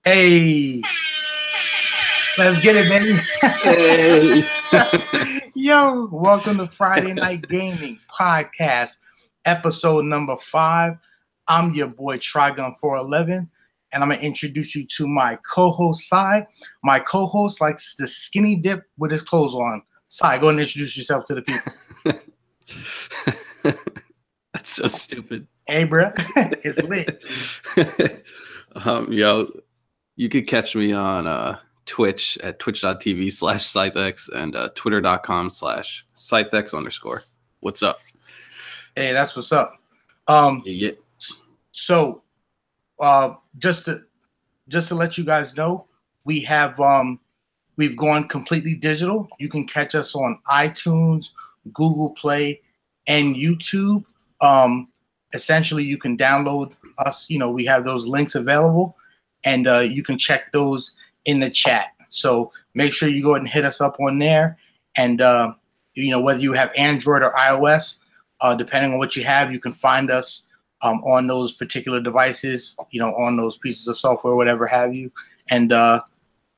Hey, let's get it, baby. Hey. Yo, welcome to Friday Night Gaming Podcast, episode number 5. I'm your boy Trigun411, and I'm going to introduce you to my co-host, Sai. My co-host likes to skinny dip with his clothes on. Sai, go and introduce yourself to the people. That's so stupid. Hey, bro. It's lit. Yo, you could catch me on Twitch at twitch.tv/Scythex and twitter.com/Scythex_. What's up? Hey, that's what's up. Yeah. So, just to let you guys know, we have we've gone completely digital. You can catch us on iTunes, Google Play, and YouTube. Essentially, you can download us. You know, we have those links available, and you can check those in the chat. So make sure you go ahead and hit us up on there. And you know, whether you have Android or iOS, depending on what you have, you can find us on those particular devices. You know, on those pieces of software, whatever have you. And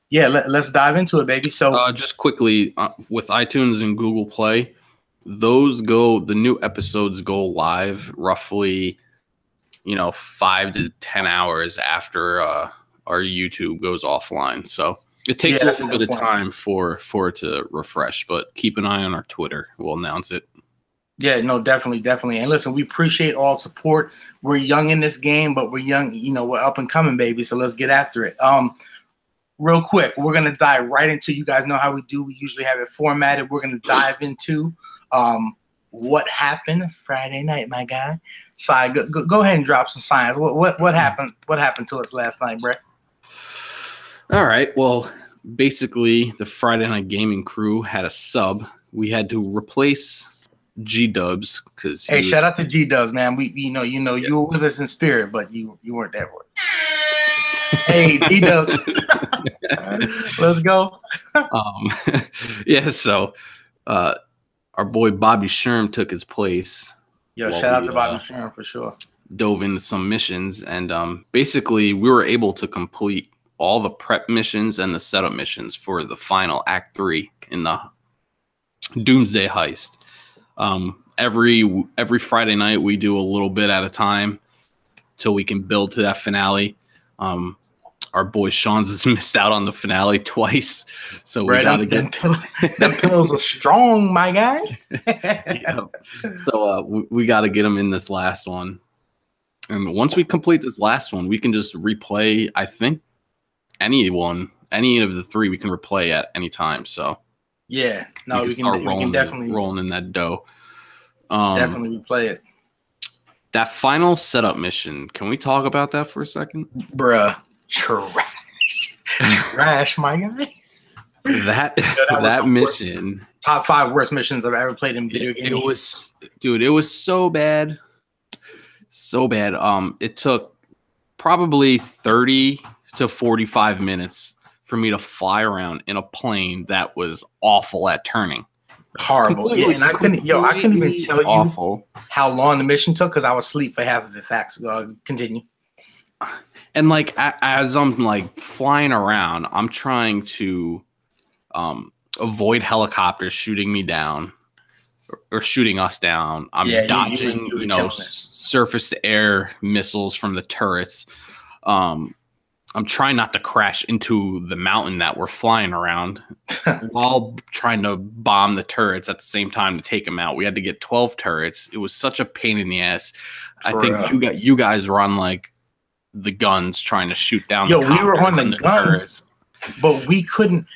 yeah, let's dive into it, baby. So Just quickly, with iTunes and Google Play, the new episodes go live roughly, 5 to 10 hours after our YouTube goes offline. So it takes a little bit of time for it to refresh, but keep an eye on our Twitter. We'll announce it. Yeah, no, definitely. And listen, we appreciate all support. We're young in this game, but we're young, we're up and coming, baby. So let's get after it. Real quick, we're going to dive right into, you guys know how we do. We usually have it formatted. We're going to dive into what happened Friday night, my guy. Sai, go ahead and drop some science. What happened? What happened to us last night, Brett? All right. Well, basically, the Friday Night Gaming crew had a sub. We had to replace G-Dubs because shout out to G-Dubs, man. You were with us in spirit, but you weren't there for it. Hey, G-Dubs. Let's go. Yeah, so our boy Bobby Sherm took his place. Yo, shout out to Bobby Sherm for sure. Dove into some missions, and basically we were able to complete all the prep missions and the setup missions for the final Act 3 in the Doomsday Heist. Every Friday night we do a little bit at a time so we can build to that finale. Our boy Sean's has missed out on the finale twice, so we gotta get them pillows are strong, my guy. Yeah. So we got to get him in this last one, and once we complete this last one, we can just replay. I think any of the 3 we can replay at any time. So yeah, no, we can definitely rolling in that dough. Definitely replay it. That final setup mission, can we talk about that for a second? Bruh, trash, my guy. That mission, top 5 worst missions I've ever played in video games. It was so bad. So bad. It took probably 30 to 45 minutes for me to fly around in a plane that was awful at turning. Horrible. Yeah, and I couldn't even tell you how long the mission took because I was asleep for half of it. Facts. Continue. And like as I'm like flying around, I'm trying to avoid helicopters shooting me down or shooting us down. I'm dodging, surface to air missiles from the turrets. I'm trying not to crash into the mountain that we're flying around while trying to bomb the turrets at the same time to take them out. We had to get 12 turrets. It was such a pain in the ass. I think you guys were on like the guns trying to shoot down. We were on the guns, but we couldn't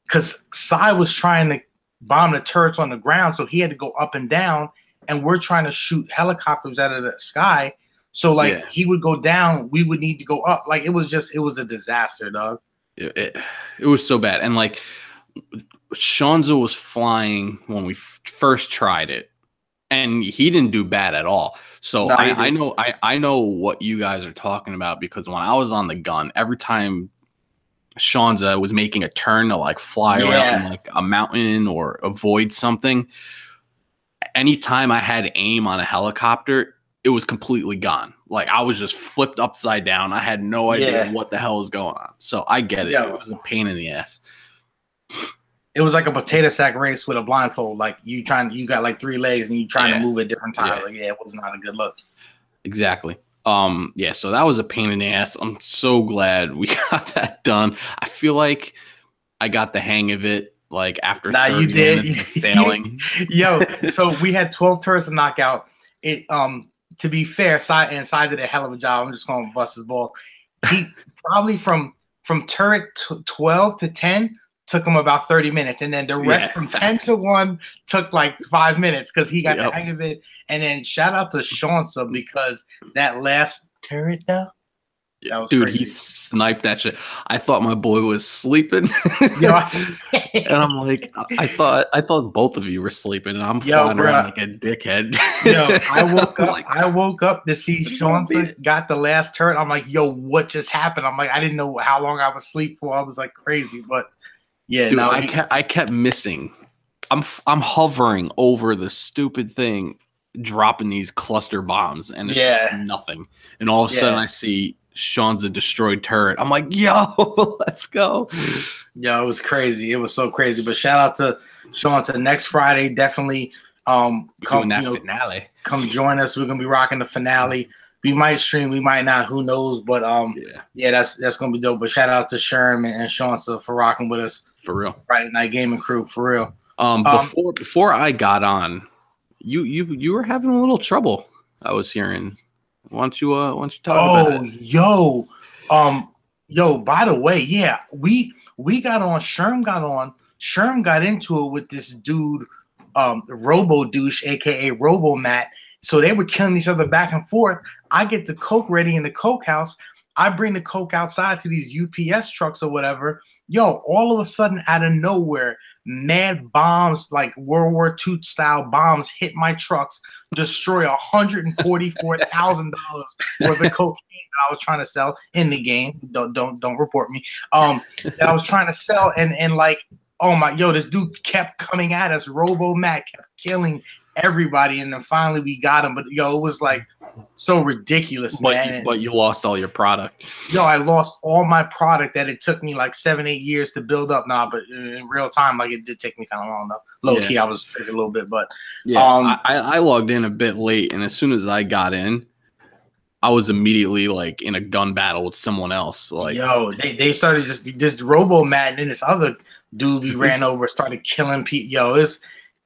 because Sai was trying to bomb the turrets on the ground, so he had to go up and down, and we're trying to shoot helicopters out of the sky. So like he would go down, we would need to go up. Like it was a disaster, dog. It was so bad. And like Shanzo was flying when we first tried it, and he didn't do bad at all. So no, I know what you guys are talking about because when I was on the gun, every time Shanza was making a turn to like fly around like a mountain or avoid something, anytime I had aim on a helicopter, it was completely gone. like I was just flipped upside down. I had no idea what the hell was going on. So I get it. It was a pain in the ass. It was like a potato sack race with a blindfold. Like you got like 3 legs and you trying to move at different times. Yeah. Like, it was not a good look. Exactly. So that was a pain in the ass. I'm so glad we got that done. I feel like I got the hang of it. Like after 30 minutes of failing. So we had 12 turrets to knock out. It to be fair, Cy did a hell of a job. I'm just going to bust his ball. He probably from turret 12 to 10 took him about 30 minutes, and then the rest from 10 to 1 took like 5 minutes because he got the hang of it. And then shout out to Shaunsa because that last turret though. Dude, crazy. He sniped that shit. I thought my boy was sleeping. And I'm like, I thought both of you were sleeping, and I'm flying around like a dickhead. I woke up to see Shaunsa got the last turret. I'm like, yo, what just happened? I'm like, I didn't know how long I was asleep for. I was like crazy, but yeah, dude, I kept missing. I'm hovering over the stupid thing, dropping these cluster bombs, and it's just nothing. And all of a sudden, I see Shaunsa destroyed turret. I'm like, yo, let's go. Yo, it was crazy. It was so crazy. But shout out to Shaunsa. Next Friday, definitely come finale. Come join us. We're gonna be rocking the finale. We might stream, we might not, who knows? But that's gonna be dope. But shout out to Sherm and Shaunsa for rocking with us. For real. Friday Night Gaming Crew, for real. Before I got on, you were having a little trouble, I was hearing. Why don't you talk about it? By the way, we got on, Sherm got on. Sherm got into it with this dude, Robo Douche, aka Robo Matt. So they were killing each other back and forth. I get the Coke ready in the Coke house. I bring the Coke outside to these UPS trucks or whatever. Yo, all of a sudden, out of nowhere, mad bombs, like World War II style bombs, hit my trucks, destroy $144,000 worth of cocaine that I was trying to sell in the game. Don't report me. That I was trying to sell, and like, oh my, this dude kept coming at us. Robo Matt kept killing everybody, and then finally we got him. But it was like so ridiculous, man. But you lost all your product. I lost all my product that it took me like 7-8 years to build up. But in real time, like it did take me kind of long though. Low key, I was triggered a little bit, but I logged in a bit late, and as soon as I got in, I was immediately like in a gun battle with someone else. Like, they started just Robo Matt, and then this other dude we ran over started killing people.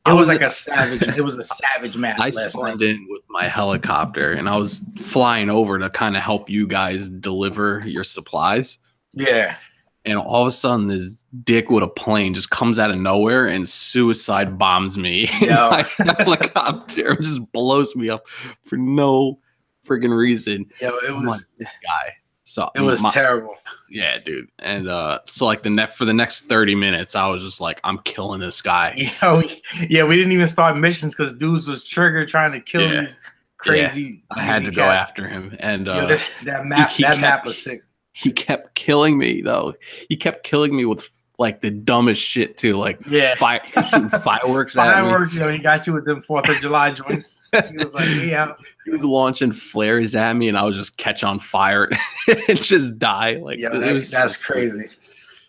It was like a savage. It was a savage match. I spawned in with my helicopter, and I was flying over to kind of help you guys deliver your supplies. Yeah. And all of a sudden, this dick with a plane just comes out of nowhere and suicide bombs me. My helicopter just blows me up for no freaking reason. It was like, this guy. So it was terrible. Yeah, dude. And so like for the next 30 minutes, I was just like, I'm killing this guy. We didn't even start missions because dudes was triggered trying to kill these crazy. I had to go after him, and that map was sick. He kept killing me though. He kept killing me with like the dumbest shit too, like shooting fireworks at me. He got you with them 4th of July joints. He was like, he was launching flares at me, and I would just catch on fire and just die. Like, that's crazy.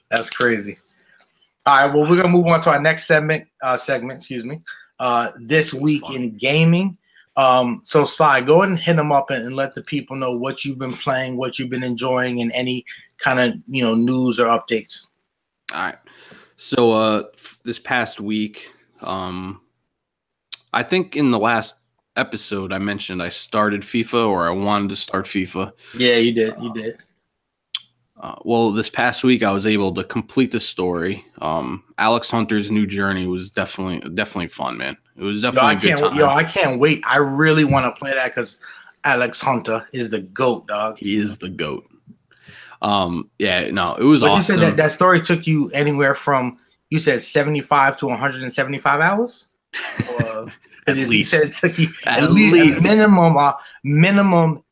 That's crazy. All right, well, we're gonna move on to our next segment. This week in gaming. So Cy, go ahead and hit them up and let the people know what you've been playing, what you've been enjoying, and any kind of news or updates. All right. So this past week, I think in the last episode I mentioned I started FIFA, or I wanted to start FIFA. Yeah, you did. You did. Well, this past week I was able to complete the story. Alex Hunter's new journey was definitely fun, man. It was definitely a good time. I can't wait. I really want to play that because Alex Hunter is the GOAT, dog. He is the GOAT. It was awesome. You said that story took you anywhere from, you said 75 to 175 hours? At least. You said it took you at least minimum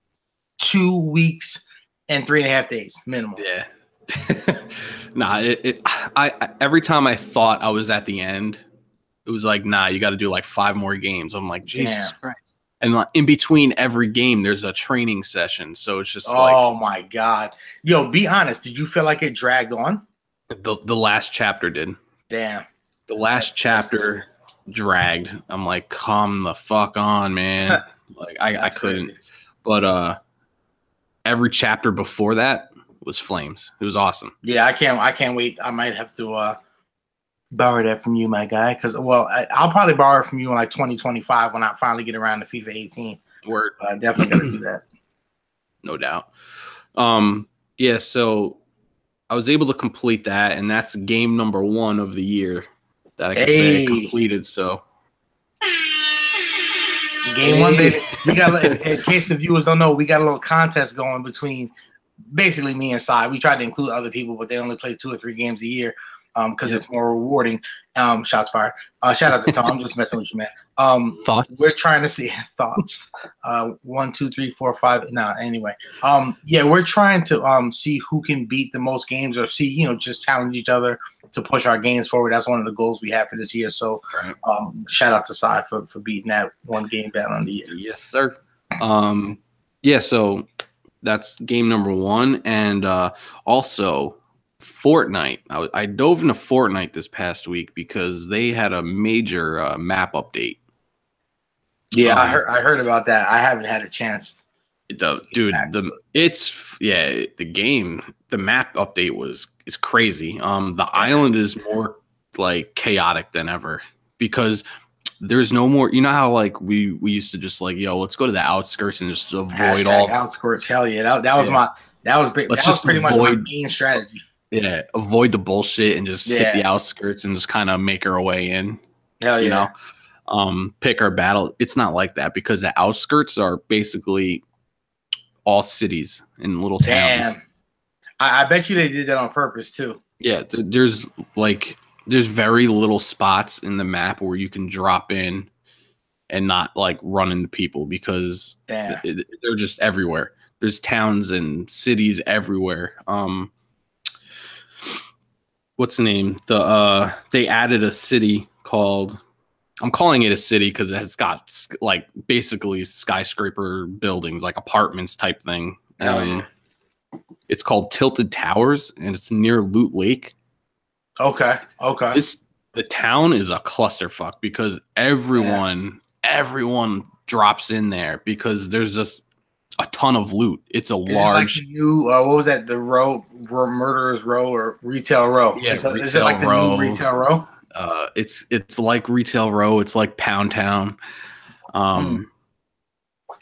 2 weeks and 3.5 days minimum. Yeah. I every time I thought I was at the end, it was like, nah, you got to do like 5 more games. I'm like, Jesus Christ. And like, in between every game, there's a training session. So it's just oh my God. Yo, be honest. Did you feel like it dragged on? The last chapter did. Damn. The last chapter dragged. I'm like, come the fuck on, man. Like I couldn't. Crazy. But every chapter before that was flames. It was awesome. Yeah, I can't wait. I might have to borrow that from you, my guy. Because I'll probably borrow it from you in like 2025 when I finally get around to FIFA 18. Word. But I definitely gotta do that. No doubt. Yeah, so I was able to complete that, and that's game number 1 of the year that I can say I completed. So game 1, baby. We got, in case the viewers don't know, we got a little contest going between basically me and Sai. We tried to include other people, but they only play 2 or 3 games a year because it's more rewarding. Shots fired. Shout out to Tom. I'm just messing with you, man. Thoughts? We're trying to see thoughts. 1, 2, 3, 4, 5. No, anyway. Yeah, we're trying to see who can beat the most games, or see, just challenge each other to push our games forward. That's one of the goals we have for this year. So shout out to Sai for beating that 1 game down on the year. Yes, sir. Yeah, so that's game number 1. And also Fortnite. I dove into Fortnite this past week because they had a major map update. Yeah, I heard about that. I haven't had a chance. The map update is crazy. The island is more like chaotic than ever because there's no more. You know how like we used to just like, yo, let's go to the outskirts and just avoid all outskirts. Hell yeah, that was pretty much my main strategy. Yeah, avoid the bullshit and just hit the outskirts and just kind of make our way in. Hell yeah. Pick our battle. It's not like that because the outskirts are basically all cities and little towns. I bet you they did that on purpose too. Yeah, there's very little spots in the map where you can drop in and not like run into people because they're just everywhere. There's towns and cities everywhere. What's the name? They added a city called, I'm calling it a city because it's got like basically skyscraper buildings, like apartments type thing. It's called Tilted Towers, and it's near Loot Lake. Okay. The town is a clusterfuck because everyone drops in there because there's just a ton of loot. It's a large. Like what was that? The Murderers Row or Retail Row? Yeah, is it like the new Retail Row? It's like Retail Row. It's like Pound Town.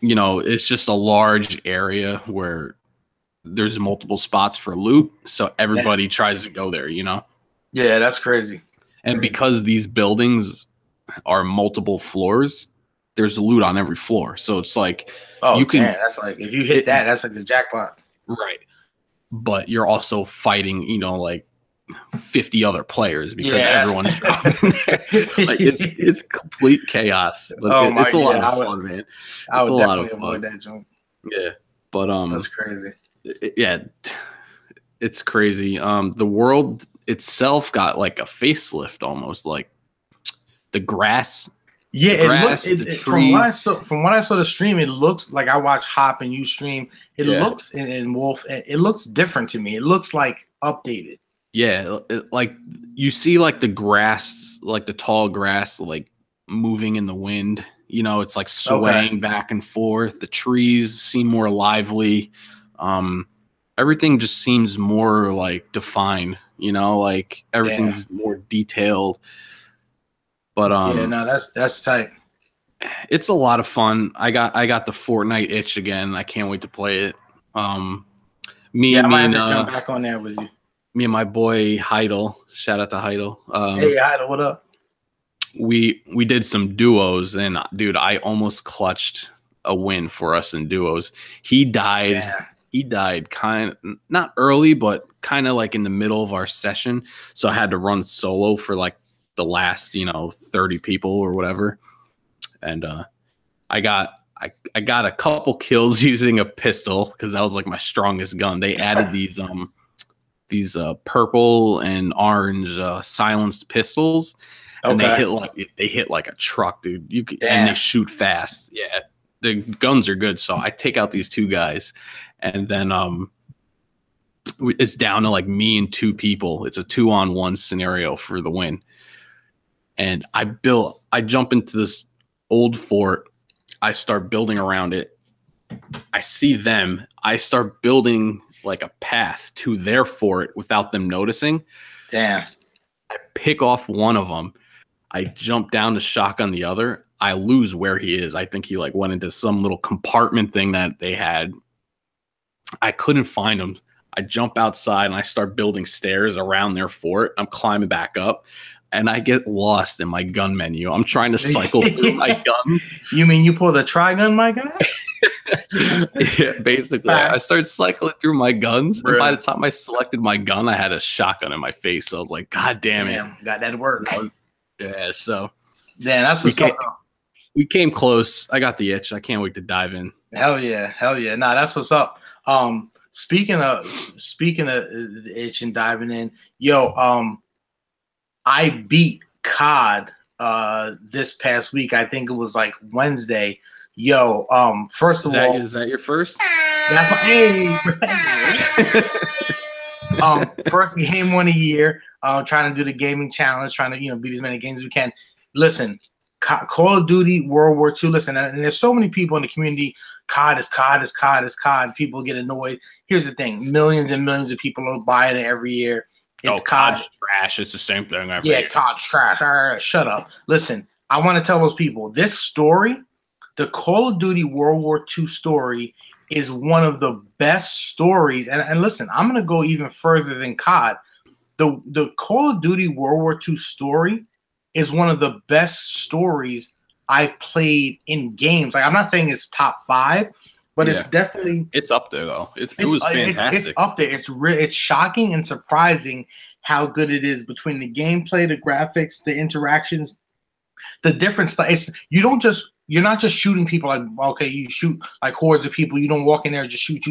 It's just a large area where there's multiple spots for loot, so everybody tries to go there. Yeah, that's crazy. And because these buildings are multiple floors, there's loot on every floor. So it's like, that's like, if you hit that's like the jackpot. Right. But you're also fighting, like 50 other players because everyone's dropping there. Like it's complete chaos. But it's a lot of fun, man. I would definitely avoid that joint. Yeah. But that's crazy. It's crazy. The world itself got like a facelift almost, like the grass. Yeah, from what I saw the stream, it looks like, I watch Hop and you stream. It looks in Wolf. It looks different to me. It looks like updated. Yeah, like you see like the grass, like the tall grass, like moving in the wind. It's like swaying back and forth. The trees seem more lively. Everything just seems more like defined. Like everything's more detailed. But that's tight. It's a lot of fun. I got the Fortnite itch again. I can't wait to play it. I might have to jump back on there with you. Me and my boy Heidel. Shout out to Heidel. Hey Heidel, what up? We did some duos, and dude, I almost clutched a win for us in duos. He died. Yeah. He died kind of not early, but kind of like in the middle of our session. So I had to run solo for like the last 30 people or whatever, and I got a couple kills using a pistol because that was like my strongest gun. They added these purple and orange silenced pistols, and they hit like a truck, dude. And they shoot fast. the guns are good. So I take out these two guys, and then it's down to like me and two people. It's a 2-on-1 scenario for the win. And I jump into this old fort. I start building around it. I see them. I start building like a path to their fort without them noticing. Damn. I pick off one of them. I jump down to shotgun the other. I lose where he is. I think he like went into some little compartment thing that they had. I couldn't find him. I jump outside and I start building stairs around their fort. I'm climbing back up and I get lost in my gun menu. I'm trying to cycle through my guns. You mean you pulled a tri-gun, my guy? Yeah, basically. Facts. I started cycling through my guns. Really? And by the time I selected my gun, I had a shotgun in my face. So I was like, God damn it. Got that work. Yeah, so. Yeah, that's what's up. We came close. I got the itch. I can't wait to dive in. Hell yeah. Nah, that's what's up. Speaking of the itch and diving in, I beat COD this past week. I think it was like Wednesday. First of all, is that your first? That's first game won a year. Trying to do the gaming challenge, trying to beat as many games as we can. Listen, Call of Duty World War II. Listen, and there's so many people in the community. COD is COD is COD is COD. People get annoyed. Here's the thing: millions and millions of people are buying it every year. It's COD's trash. It's the same thing every year. COD's trash. All right, shut up. Listen, I want to tell those people this story, the Call of Duty World War II story, is one of the best stories. And listen, I'm going to go even further than COD. The Call of Duty World War II story is one of the best stories I've played in games. Like, I'm not saying it's top 5, but it's definitely up there though. It was fantastic. It's up there. It's shocking and surprising how good it is between the gameplay, the graphics, the interactions, the different stuff. You're not just shooting people like, okay, you shoot like hordes of people. You don't walk in there and just shoot.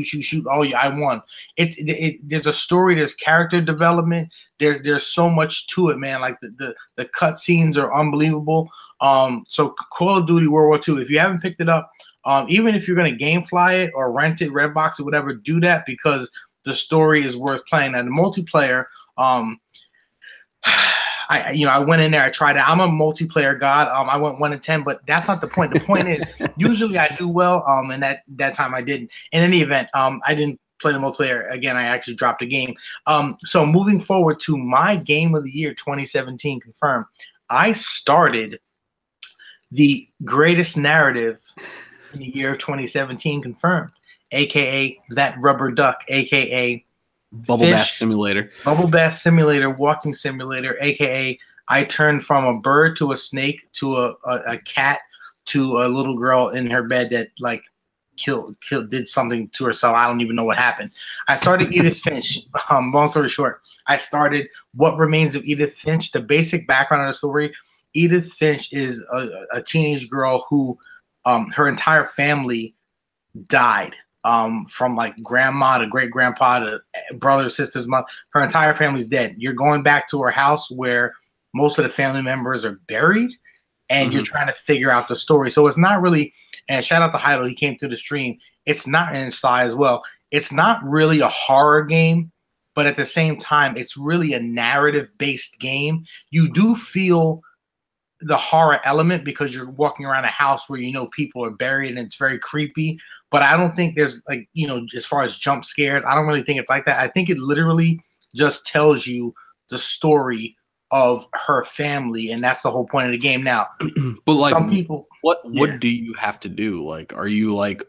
Oh yeah, I won. There's a story. There's character development. There's so much to it, man. Like the cut scenes are unbelievable. So Call of Duty World War II. If you haven't picked it up, even if you're gonna GameFly it or rent it, Redbox or whatever, do that because the story is worth playing. And the multiplayer, I went in there, I tried it. I'm a multiplayer god. I went 1-10, but that's not the point. The point is usually I do well. And that time I didn't. In any event, I didn't play the multiplayer again. I actually dropped a game. So moving forward to my game of the year 2017 confirmed, I started the greatest narrative in the year of 2017 confirmed, aka that rubber duck, aka Bubble Bath Simulator. Bubble Bath Simulator, walking simulator, aka I turned from a bird to a snake to a cat to a little girl in her bed that like did something to herself. I don't even know what happened. I started Edith Finch. Long story short, I started What Remains of Edith Finch. The basic background of the story: Edith Finch is a teenage girl who her entire family died. From like grandma to great grandpa to brothers, sisters, mother, her entire family's dead. You're going back to her house where most of the family members are buried, and you're trying to figure out the story. So it's not really, and shout out to Heidel, he came through the stream. It's not inside as well. It's not really a horror game, but at the same time, it's really a narrative-based game. You do feel the horror element because you're walking around a house where people are buried and it's very creepy, but I don't think there's like as far as jump scares, I don't really think it's like that. I think it literally just tells you the story of her family, and that's the whole point of the game. Now, but like some people, what do you have to do? Like, are you like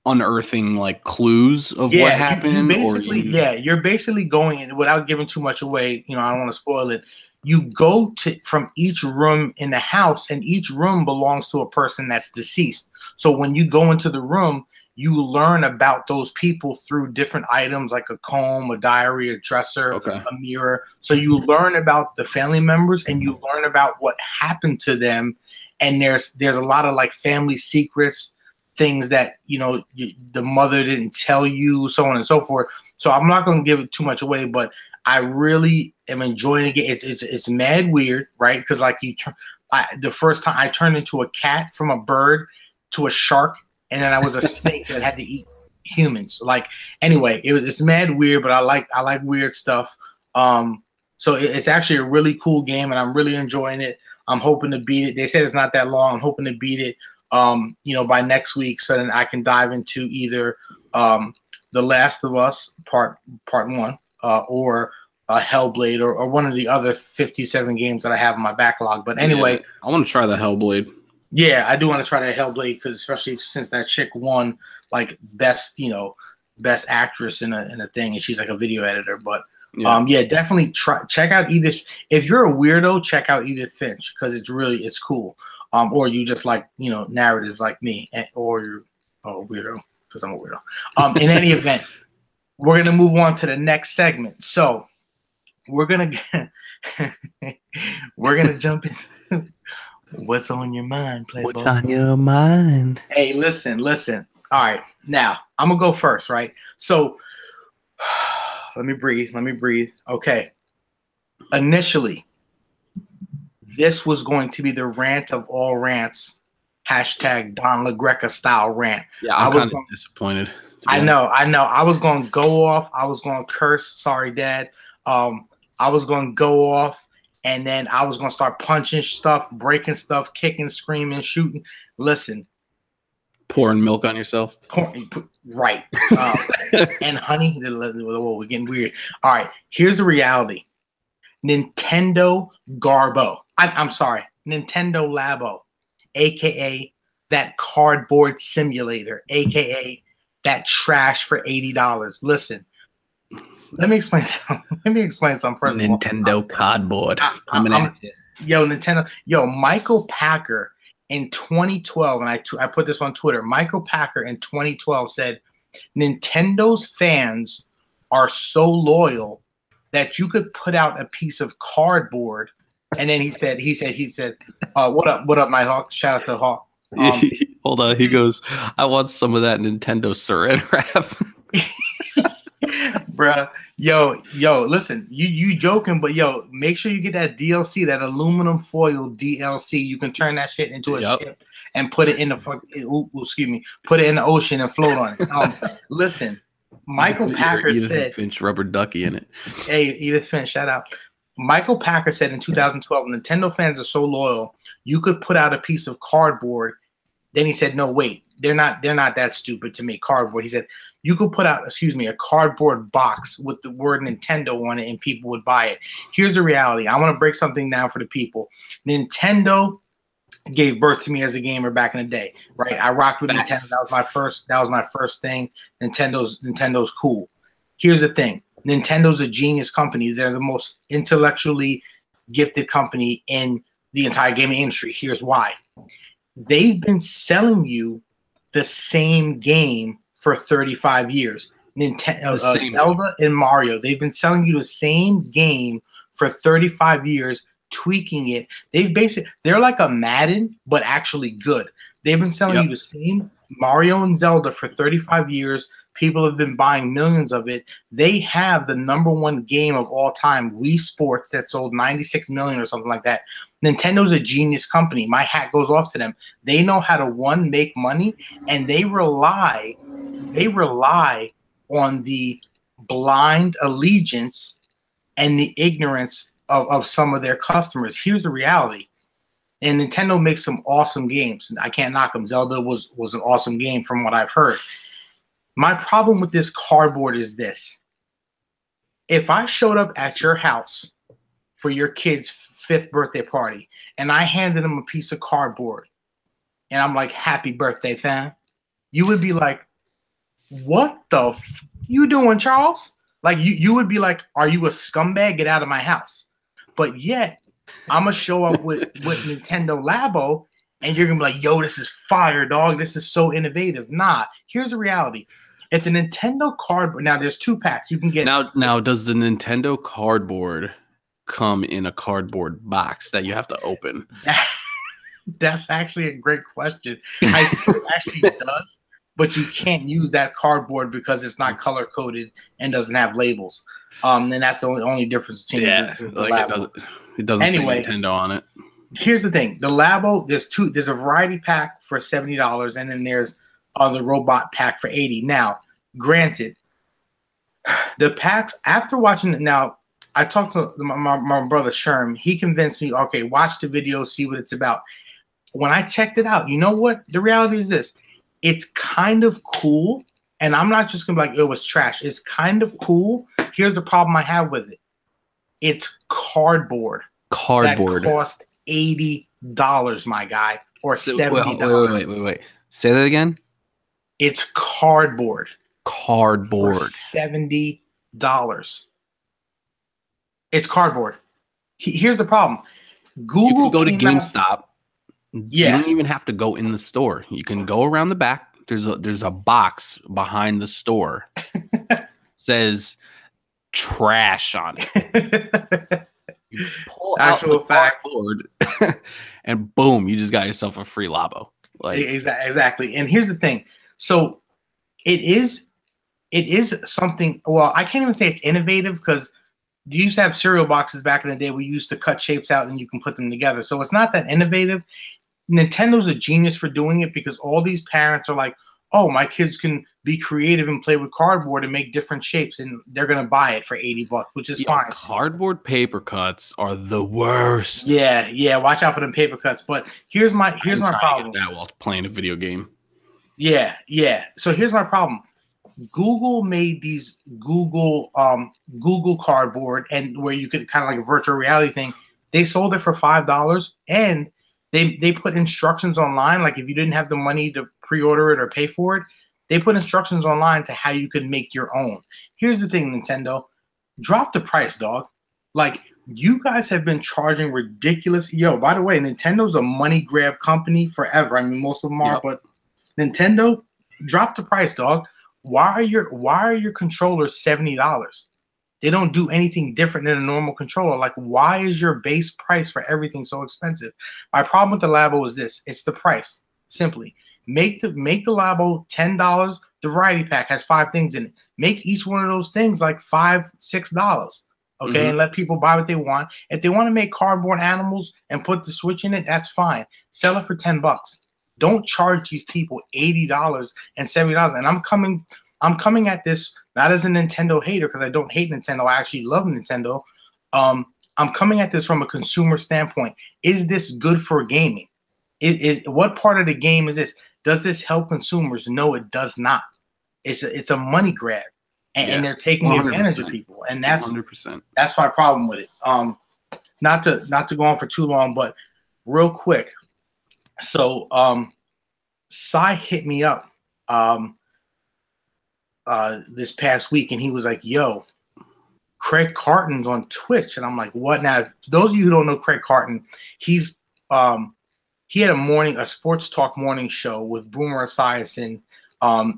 unearthing like clues of what happened? You're basically going in without giving too much away. I don't want to spoil it. You go from each room in the house, and each room belongs to a person that's deceased. So when you go into the room, you learn about those people through different items like a comb, a diary, a dresser, a mirror. So you learn about the family members and you learn about what happened to them. And there's a lot of like family secrets, things that, the mother didn't tell you, so on and so forth. So I'm not going to give it too much away, but I really am enjoying it. It's mad weird, right? Because like the first time I turned into a cat from a bird, to a shark, and then I was a snake that had to eat humans. Like, anyway, it's mad weird, but I like weird stuff. So it's actually a really cool game, and I'm really enjoying it. I'm hoping to beat it. They said it's not that long. I'm hoping to beat it, by next week, so then I can dive into either The Last of Us Part 1 or Hellblade or one of the other 57 games that I have in my backlog. But anyway, I want to try the Hellblade. Yeah, I do want to try that Hellblade because especially since that chick won like best actress in a thing, and she's like a video editor. But definitely check out Edith. If you're a weirdo, check out Edith Finch because it's cool. Or you just like narratives like me, or you're a weirdo because I'm a weirdo. In any event, we're gonna move on to the next segment. So we're gonna jump in. What's on your mind, Playboy? What's on your mind? Hey, listen. All right, now I'm gonna go first, right? So let me breathe. Okay. Initially, this was going to be the rant of all rants. Hashtag Don LaGreca style rant. Yeah, I was disappointed. I know. I was going to go off. I was going to curse. Sorry, Dad. I was going to go off, and then I was going to start punching stuff, breaking stuff, kicking, screaming, shooting. Listen. Pouring milk on yourself. Right. And honey. Whoa, we're getting weird. All right. Here's the reality. Nintendo Garbo. I'm sorry. Nintendo Labo. A.K.A. that cardboard simulator. A.K.A. that trash for $80. Listen. Let me explain something first. Nintendo cardboard. Coming at you. Nintendo. Michael Packer in 2012, and I put this on Twitter. Michael Packer in 2012 said, Nintendo's fans are so loyal that you could put out a piece of cardboard. And then he said, what up, Nighthawk? Shout out to Hawk. Hold on. He goes, I want some of that Nintendo saran wrap. Bruh, listen, you joking, but make sure you get that DLC, that aluminum foil DLC. You can turn that shit into a ship and put it in the put it in the ocean and float on it. Listen, Michael Packer said, Edith Finch rubber ducky in it. Hey, Edith Finch, shout out. Michael Packer said in 2012, Nintendo fans are so loyal, you could put out a piece of cardboard. Then he said, no, wait, they're not that stupid to make cardboard. He said, you could put out, a cardboard box with the word Nintendo on it and people would buy it. Here's the reality. I want to break something down for the people. Nintendo gave birth to me as a gamer back in the day, right? I rocked with Nintendo. That was my first thing. Nintendo's cool. Here's the thing. Nintendo's a genius company. They're the most intellectually gifted company in the entire gaming industry. Here's why. They've been selling you the same game for 35 years. Zelda and Mario, they've been selling you the same game for 35 years, tweaking it. They're like a Madden, but actually good. They've been selling you the same Mario and Zelda for 35 years. People have been buying millions of it. They have the #1 game of all time, Wii Sports, that sold 96 million or something like that. Nintendo's a genius company. My hat goes off to them. They know how to make money, and they rely on the blind allegiance and the ignorance of some of their customers. Here's the reality. And Nintendo makes some awesome games. I can't knock them. Zelda was an awesome game from what I've heard. My problem with this cardboard is this. If I showed up at your house for your kid's 5th birthday party and I handed them a piece of cardboard and I'm like, happy birthday, fam, you would be like, what the you doing, Charles? Like, you would be like, are you a scumbag? Get out of my house. But yet, I'm going to show up with Nintendo Labo and you're going to be like, yo, this is fire, dog. This is so innovative. Nah, here's the reality. If the Nintendo cardboard, now there's 2 packs you can get. Now does the Nintendo cardboard come in a cardboard box that you have to open? That's actually a great question. I think it actually does, but you can't use that cardboard because it's not color coded and doesn't have labels. And that's the only difference between it doesn't say Nintendo on it. here's the thing: the Labo, there's a variety pack for $70, and then there's the robot pack for $80. Now, granted, the packs after watching it. Now, I talked to my brother Sherm. He convinced me, okay, watch the video, see what it's about. When I checked it out, you know what? The reality is this: it's kind of cool, and I'm not just gonna be like, it was trash. It's kind of cool. Here's the problem I have with it: it's cardboard. Cardboard that cost $80, my guy, or $70. Wait. Say that again. It's cardboard. Cardboard. For $70. It's cardboard. Here's the problem. Google, you can go to GameStop. Yeah. You don't even have to go in the store. You can go around the back. There's a box behind the store. Says trash on it. You pull Actual out the facts. cardboard, and boom, you just got yourself a free Labo. Like exactly. And here's the thing. So it is something. Well, I can't even say it's innovative because you used to have cereal boxes back in the day. We used to cut shapes out and you can put them together. So it's not that innovative. Nintendo's a genius for doing it because all these parents are like, oh, my kids can be creative and play with cardboard and make different shapes, and they're gonna buy it for $80, which is fine. Cardboard paper cuts are the worst. Yeah. Watch out for them paper cuts. But here's my problem. That while playing a video game. Yeah. So here's my problem. Google made these Google cardboard, and where you could kind of like a virtual reality thing. They sold it for $5, and they put instructions online. Like if you didn't have the money to pre-order it or pay for it, they put instructions online to how you could make your own. Here's the thing, Nintendo, drop the price, dog. Like you guys have been charging ridiculous. Yo, by the way, Nintendo's a money grab company forever. I mean, most of them are, but Nintendo, drop the price, dog. Why are your controllers $70? They don't do anything different than a normal controller. Like, why is your base price for everything so expensive? My problem with the Labo is this: it's the price. Simply make the Labo $10. The variety pack has 5 things in it. Make each one of those things like $5, $6. Okay, and let people buy what they want. If they want to make cardboard animals and put the Switch in it, that's fine. Sell it for $10. Don't charge these people $80 and $70. And I'm coming at this not as a Nintendo hater because I don't hate Nintendo. I actually love Nintendo. I'm coming at this from a consumer standpoint. Is this good for gaming? Is what part of the game is this? Does this help consumers? No, it does not. It's a money grab, and they're taking 100%. Advantage of people, and that's 100%. That's my problem with it. Not to go on for too long, but real quick. So, Cy hit me up this past week, and he was like, "Yo, Craig Carton's on Twitch," and I'm like, "What?" Now, those of you who don't know Craig Carton, he's he had a sports talk morning show with Boomer Esiason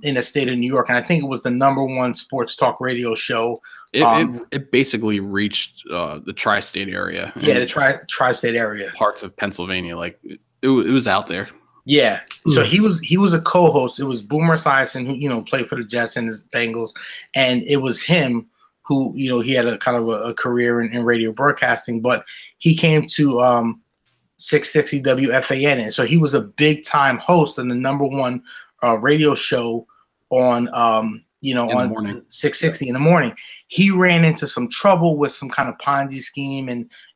in the state of New York, and I think it was the #1 sports talk radio show. It basically reached the tri-state area. Yeah, the tri-state area, parts of Pennsylvania. Like it was out there. Yeah, so he was a co-host. It was Boomer Esiason, who played for the Jets and the Bengals, and it was him who he had a kind of a career in radio broadcasting, but he came to 660 WFAN, and so he was a big time host on the #1 radio show on on 660 in the morning. He ran into some trouble with some kind of Ponzi scheme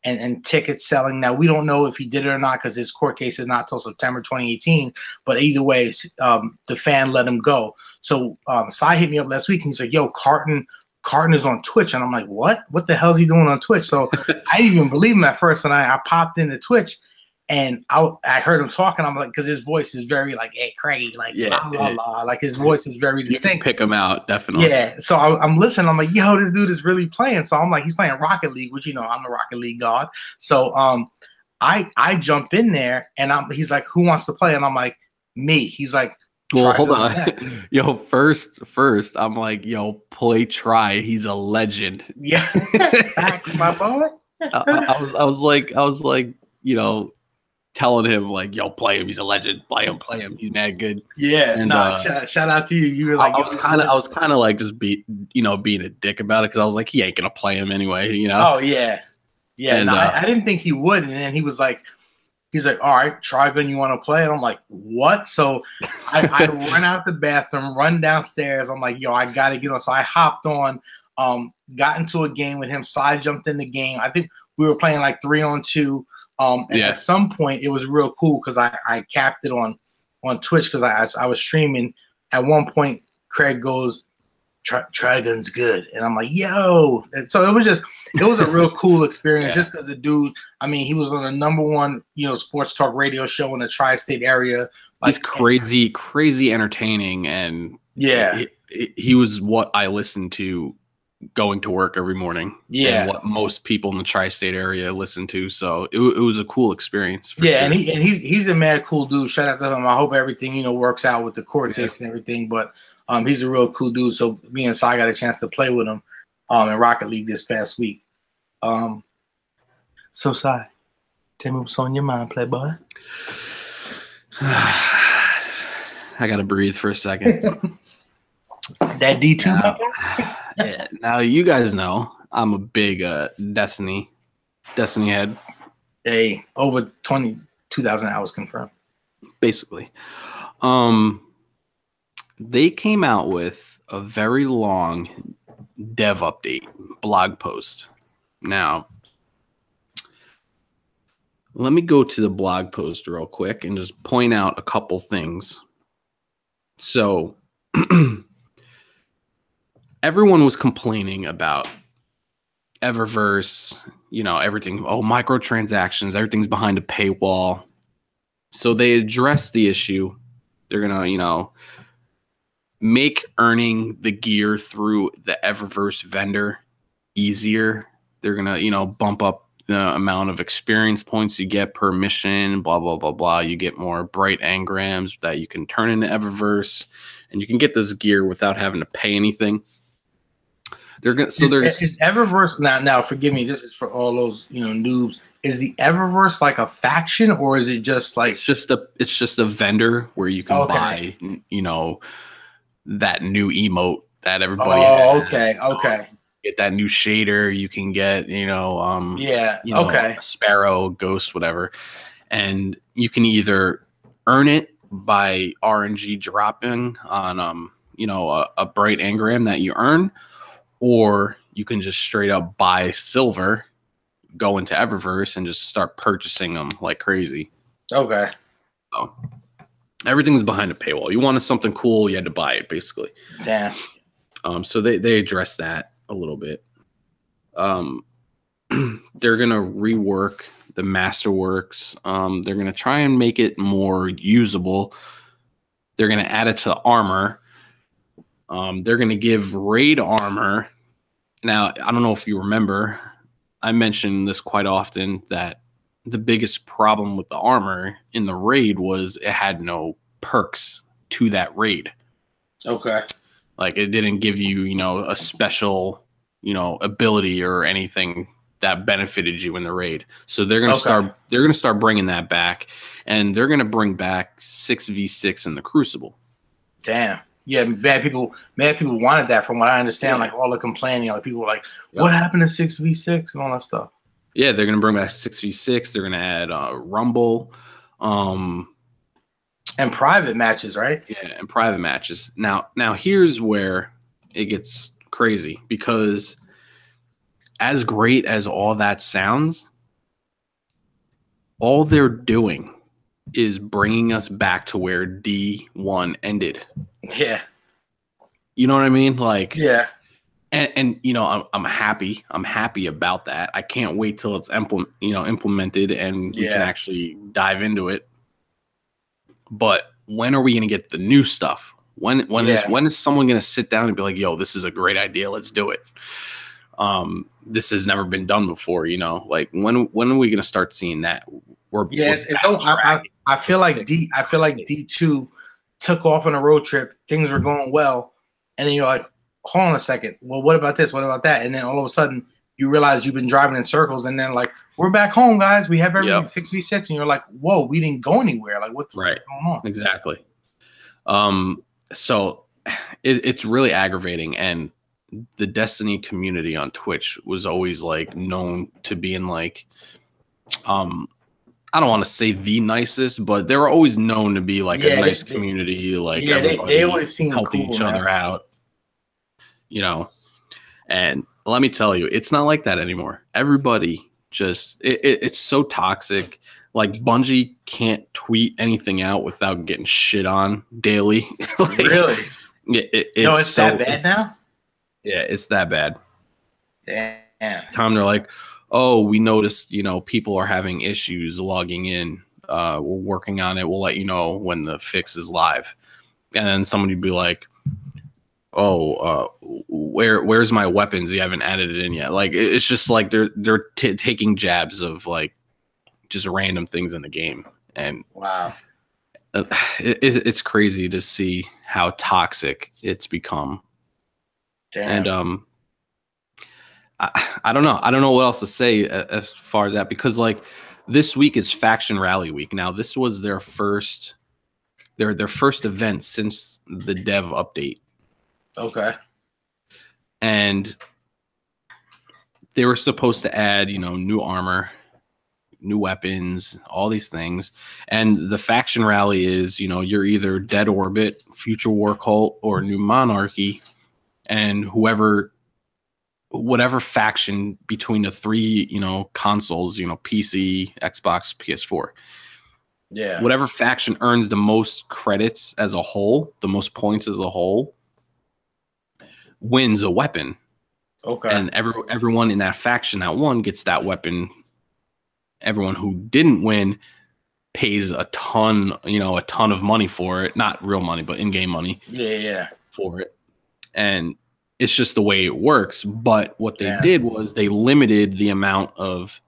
and ticket selling. Now, we don't know if he did it or not because his court case is not till September 2018. But either way, the fan let him go. So Cy hit me up last week and he's like, "Yo, Carton is on Twitch." And I'm like, "What? What the hell is he doing on Twitch?" So I didn't even believe him at first. And I popped into Twitch. And I heard him talking. I'm like, because his voice is very like, "Hey, Craigie," like, blah, blah, blah. Like his voice is very distinct. You can pick him out, definitely. Yeah. So I'm listening. I'm like, "Yo, this dude is really playing." So I'm like, he's playing Rocket League, which I'm the Rocket League god. So I jump in there, and he's like, "Who wants to play?" And I'm like, "Me." He's like, "Well, hold on, yo." First, I'm like, "Yo, play Try. He's a legend." Yeah, facts, my boy. I was like, telling him like, "Yo, play him. He's a legend. Play him. He's mad good." Yeah, and shout out to you. You were like, I was kind of like just being a dick about it because I was like, he ain't gonna play him anyway, Oh yeah. And I didn't think he would, and then he was like, He's like, all right, Trigun, you want to play? And I'm like, what? So I run out the bathroom, run downstairs. I'm like, yo, I got to get on. So I hopped on, got into a game with him, side jumped in the game. I think we were playing like 3-on-2. And at some point, it was real cool because I capped it on Twitch because I was streaming. At one point, Craig goes, Trigun's good. And I'm like, yo. And so it was a real cool experience just because the dude, I mean, he was on a #1, sports talk radio show in the tri-state area. Like, he's crazy entertaining. And he was what I listened to going to work every morning. And what most people in the tri-state area listen to. So it was a cool experience. For sure. And he's a mad cool dude. Shout out to him. I hope everything, works out with the court case and everything. But he's a real cool dude. So me and Sai got a chance to play with him in Rocket League this past week. So Sai, tell me what's on your mind, playboy. I gotta breathe for a second. That D2 now you guys know I'm a big Destiny head. Hey, over 22,000 hours confirmed. Basically. They came out with a very long dev update blog post. Now, let me go to the blog post real quick and just point out a couple things. So, everyone was complaining about Eververse, everything. Oh, microtransactions, everything's behind a paywall. So they addressed the issue. They're going to, make earning the gear through the Eververse vendor easier. They're going to, bump up the amount of experience points you get per mission, blah, blah, blah, blah. You get more bright engrams that you can turn into Eververse, and you can get this gear without having to pay anything. Is Eververse now? Forgive me. This is for all those noobs. Is the Eververse like a faction, or is it just like it's just a vendor where you can buy that new emote that everybody has. Okay. Get that new shader. You can get a Sparrow, Ghost, whatever, and you can either earn it by RNG dropping on a bright engram that you earn, or you can just straight up buy silver, go into Eververse, and just start purchasing them like crazy. Okay. So everything's behind a paywall. You wanted something cool, you had to buy it, basically. Damn. So they addressed that a little bit. They're gonna rework the Masterworks. They're gonna try and make it more usable. They're gonna add it to the armor. They're gonna give raid armor. Now, I don't know if you remember, I mentioned this quite often that the biggest problem with the armor in the raid was it had no perks to that raid. Okay. Like it didn't give you, a special, ability or anything that benefited you in the raid. So they're going to start bringing that back, and they're going to bring back 6v6 in the Crucible. Damn. Yeah, bad people wanted that from what I understand. Like all the complaining, like people were like, what happened to 6v6 and all that stuff? Yeah, they're going to bring back 6v6. They're going to add Rumble. And private matches, right? Yeah, and private matches. Now here's where it gets crazy, because as great as all that sounds, all they're doing is bringing us back to where D1 ended. Yeah. You know what I mean? Like, yeah. And I'm happy. I'm happy about that. I can't wait till it's implemented and we can actually dive into it. But when are we going to get the new stuff? When is someone going to sit down and be like, "Yo, this is a great idea. Let's do it." This has never been done before. Like when are we going to start seeing that? I feel like D2 took off on a road trip. Things were going well, and then you're like, hold on a second. Well, what about this? What about that? And then all of a sudden, you realize you've been driving in circles, and then like, we're back home, guys. We have everything 6v6, and you're like, whoa, we didn't go anywhere. Like, what's going on? Exactly. So it's really aggravating, and the Destiny community on Twitch was always like known to being like, I don't want to say the nicest, but they were always known to be like a nice community, like everybody they always seem helping cool, each other out, And let me tell you, it's not like that anymore. Everybody just it's so toxic. Like Bungie can't tweet anything out without getting shit on daily. Like, really? It's so that bad now? Yeah, it's that bad. Damn. Time they're like, oh, we noticed, people are having issues logging in. We're working on it. We'll let you know when the fix is live. And then somebody would be like, oh, where's my weapons? You haven't added it in yet. Like, it's just like they're taking jabs of like just random things in the game. And wow, it's crazy to see how toxic it's become. Damn. And I don't know. I don't know what else to say as far as that, because like this week is Faction Rally Week. Now this was their first event since the dev update. Okay. And they were supposed to add, new armor, new weapons, all these things. And the faction rally is, you're either Dead Orbit, Future War Cult, or New Monarchy. And whatever faction between the three, consoles, PC, Xbox, PS4. Yeah. Whatever faction earns the most credits as a whole, the most points as a whole, wins a weapon. Okay. And everyone in that faction that won gets that weapon. Everyone who didn't win pays a ton of money for it. Not real money, but in-game money. Yeah. For it. And it's just the way it works. But what they did was they limited the amount of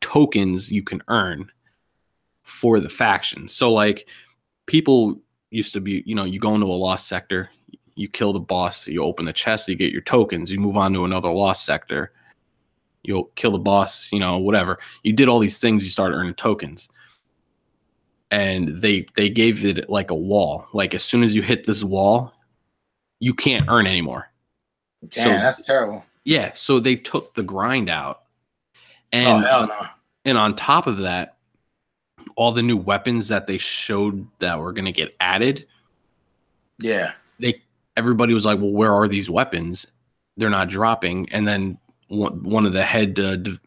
tokens you can earn for the faction. So like people used to be, you go into a lost sector, you kill the boss, you open the chest, you get your tokens, you move on to another lost sector, you'll kill the boss, whatever. You did all these things, you start earning tokens. And they gave it like a wall. Like as soon as you hit this wall, you can't earn anymore. Damn, that's terrible. Yeah, so they took the grind out. And, oh, hell no. And on top of that, all the new weapons that they showed that were going to get added. Yeah. Everybody was like, well, where are these weapons? They're not dropping. And then one of the head of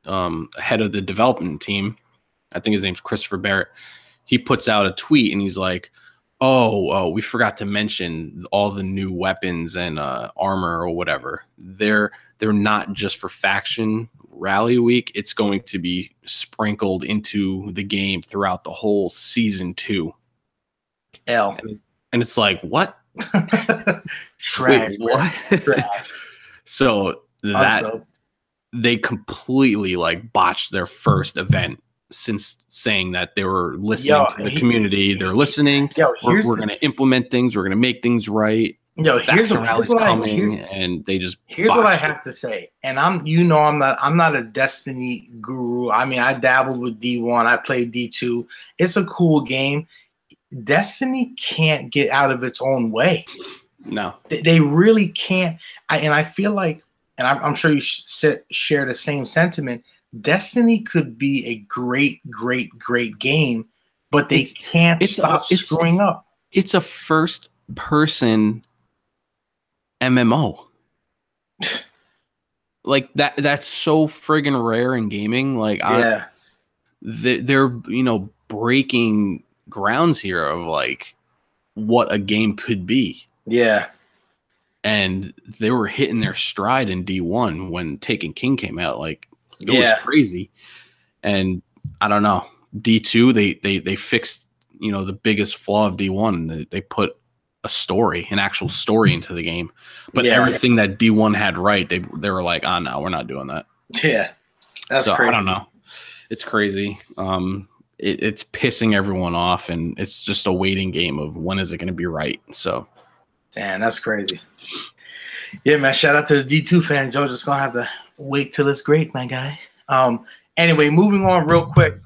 the development team, I think his name's Christopher Barrett, he puts out a tweet and he's like, oh, we forgot to mention all the new weapons and armor or whatever. They're not just for faction rally week. It's going to be sprinkled into the game throughout the whole season 2. And it's like, what? Trash. Wait, what? Trash. So that they completely like botched their first event since saying that they were listening to the community. They're listening. We're going to implement things. We're going to make things right. Here's what I have to say. And I'm not a Destiny guru. I mean, I dabbled with D1. I played D2. It's a cool game. Destiny can't get out of its own way. No, they really can't. I feel like, and I'm sure you share the same sentiment. Destiny could be a great game, but they can't stop screwing up. It's a first-person MMO. Like that's so friggin' rare in gaming. Like they're breaking grounds here of like what a game could be. Yeah. And they were hitting their stride in D1 when Taken King came out. Like it was crazy. And I don't know, D2 they fixed the biggest flaw of D1. They put an actual story into the game. But everything that D1 had right, they were like, oh no, we're not doing that. Yeah. That's crazy. I don't know. It's crazy. It's pissing everyone off, and it's just a waiting game of when is it going to be right. So, damn, that's crazy. Yeah, man. Shout out to the D2 fans. Y'all just gonna have to wait till it's great, my guy. Anyway, moving on real quick.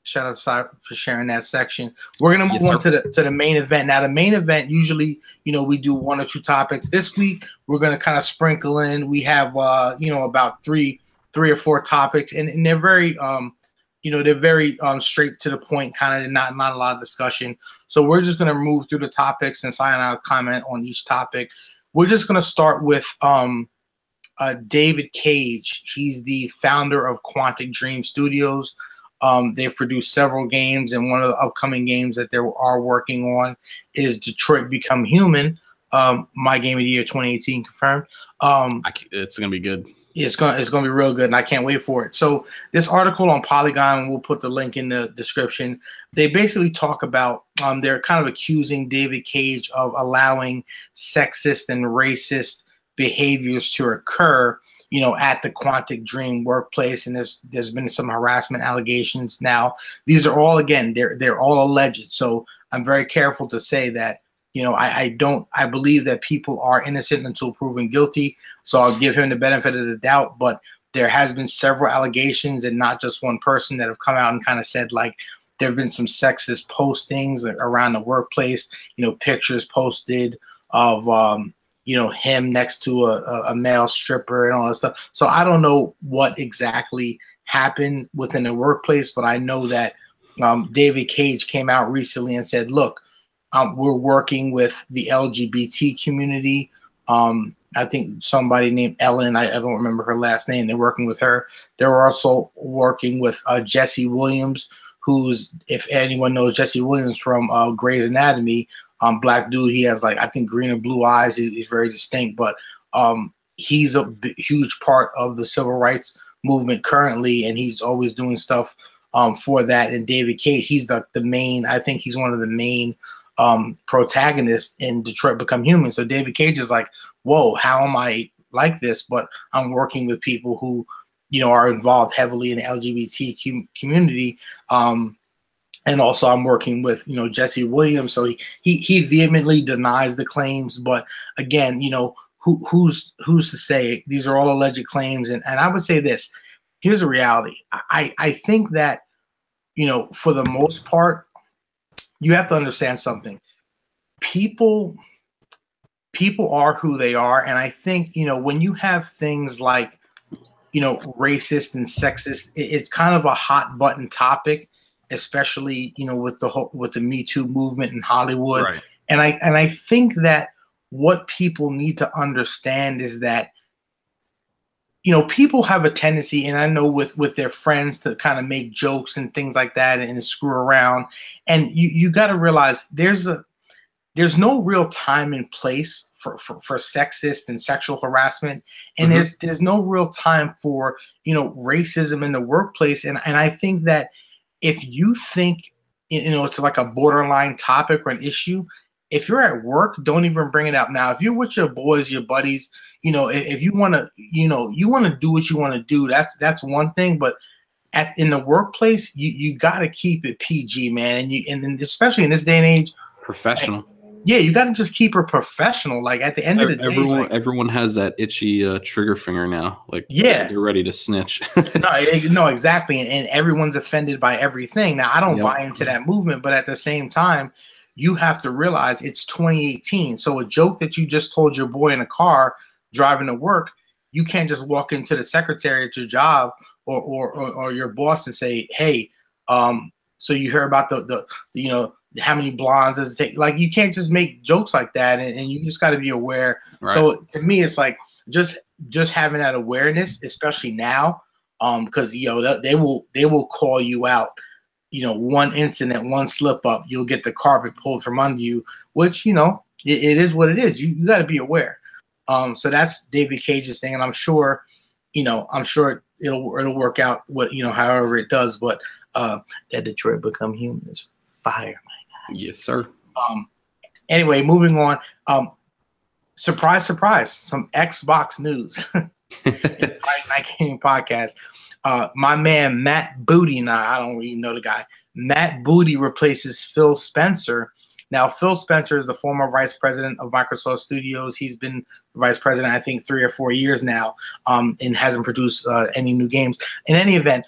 Shout out to Cy for sharing that section. We're gonna move on to the main event. Now, the main event usually, we do 1 or 2 topics. This week, we're gonna kind of sprinkle in. We have about three or four topics, and they're very they're very straight to the point, kind of not a lot of discussion. So we're just going to move through the topics and sign out a comment on each topic. We're just going to start with David Cage. He's the founder of Quantic Dream Studios. They've produced several games, and one of the upcoming games that they are working on is Detroit Become Human. My game of the year 2018 confirmed. It's going to be good. It's gonna be real good, and I can't wait for it. So this article on Polygon, we'll put the link in the description. They basically talk about they're kind of accusing David Cage of allowing sexist and racist behaviors to occur, at the Quantic Dream workplace, and there's been some harassment allegations. Now, these are all, again, they're all alleged. So I'm very careful to say that. I believe that people are innocent until proven guilty. So I'll give him the benefit of the doubt. But there has been several allegations, and not just one person, that have come out and kind of said, like, there have been some sexist postings around the workplace, pictures posted of, him next to a male stripper and all that stuff. So I don't know what exactly happened within the workplace, but I know that David Cage came out recently and said, look, we're working with the LGBT community. I think somebody named Ellen, I don't remember her last name. They're working with her. They're also working with Jesse Williams, who's, if anyone knows Jesse Williams from Grey's Anatomy, black dude. He has, like, I think, green or blue eyes. He's very distinct, but he's a huge part of the civil rights movement currently, and he's always doing stuff for that. And David Cage, he's the main, I think he's one of the main protagonist in Detroit Become Human. So David Cage is like, whoa, how am I like this? But I'm working with people who, are involved heavily in the LGBT community. And also I'm working with, Jesse Williams. So he vehemently denies the claims. But again, who's to say? These are all alleged claims. And I would say this, here's the reality. I think that, for the most part, you have to understand something. People are who they are. And I think, when you have things like, racist and sexist, it's kind of a hot button topic, especially, with the Me Too movement in Hollywood. Right. And I think that what people need to understand is that, people have a tendency, and I know with their friends, to kind of make jokes and things like that and screw around. And you got to realize there's no real time and place for sexist and sexual harassment. And there's no real time for, racism in the workplace. And I think that if you think, it's like a borderline topic or an issue, if you're at work, don't even bring it up. Now, if you're with your boys, your buddies, if you want to, you want to do what you want to do, that's one thing. But in the workplace, you got to keep it PG, man. And especially in this day and age, professional. Yeah, you got to just keep her professional. Like, at the end of the day, everyone has that itchy trigger finger now. Like, yeah, they're ready to snitch. no, exactly. And everyone's offended by everything. Now, I don't buy into that movement, but at the same time, you have to realize it's 2018. So a joke that you just told your boy in a car driving to work, you can't just walk into the secretary at your job or your boss and say, hey, so you hear about the how many blondes does it take? Like, you can't just make jokes like that, and you just got to be aware. Right. So to me, it's like just having that awareness, especially now, because they will call you out. One incident, one slip up, you'll get the carpet pulled from under you, which, it is what it is. You got to be aware. So that's David Cage's thing. And I'm sure, it'll work out however it does. But that Detroit Become Human is fire, my God. Yes, sir. Anyway, moving on. Surprise, surprise, some Xbox news. Friday Night Gaming Podcast. My man Matt Booty, I don't even know the guy. Matt Booty replaces Phil Spencer. Now, Phil Spencer is the former vice president of Microsoft Studios. He's been vice president, I think, 3 or 4 years now, and hasn't produced any new games. In any event,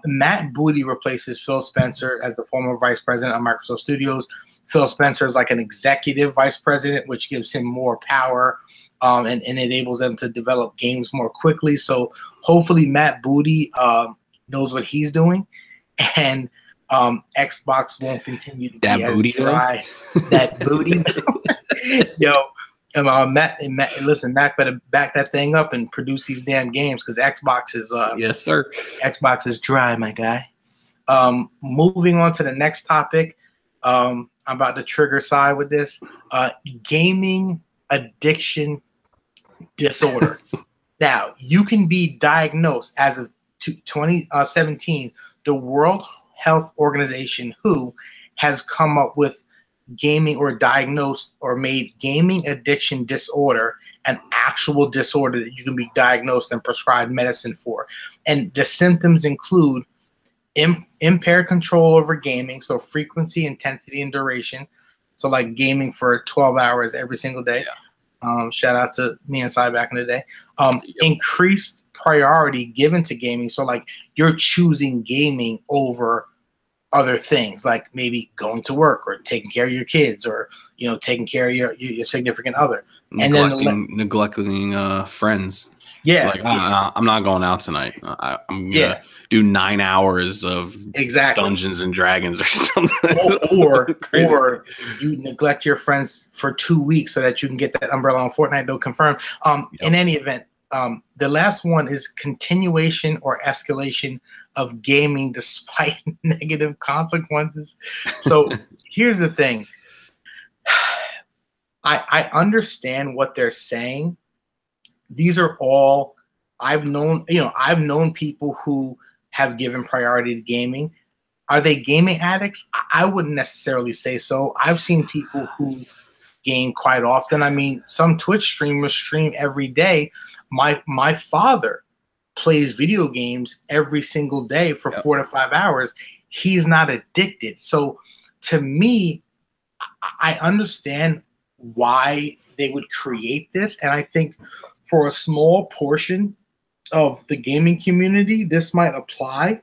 Matt Booty replaces Phil Spencer as the former vice president of Microsoft Studios. Phil Spencer is like an executive vice president, which gives him more power and enables them to develop games more quickly. So hopefully Matt Booty knows what he's doing. and Xbox won't continue to That be as booty dry. That booty, yo. Matt, listen, Mac better back that thing up and produce these damn games because Xbox is yes, sir. Xbox is dry, my guy. Moving on to the next topic. I'm about to trigger side with this. Gaming addiction disorder. Now, you can be diagnosed as of 2017. The World Health Organization, WHO, has come up with gaming or diagnosed or made gaming addiction disorder an actual disorder that you can be diagnosed and prescribed medicine for. And the symptoms include impaired control over gaming, so frequency, intensity, and duration. So like gaming for 12 hours every single day. Yeah. Shout out to me and Cy back in the day. Increased priority given to gaming. So like you're choosing gaming over other things, like maybe going to work or taking care of your kids or, taking care of your significant other. Neglecting friends. Yeah. Like, I'm not going out tonight. I'm going to do 9 hours of Dungeons and Dragons or something. Or you neglect your friends for 2 weeks so that you can get that umbrella on Fortnite. Don't confirm. In any event, the last one is continuation or escalation of gaming despite negative consequences. So here's the thing. I understand what they're saying. These are all I've known people who have given priority to gaming. Are they gaming addicts? I wouldn't necessarily say so. I've seen people who game quite often. I mean, some Twitch streamers stream every day. My father plays video games every single day for 4 to 5 hours. He's not addicted. So to me, I understand why they would create this. And I think for a small portion of the gaming community, this might apply.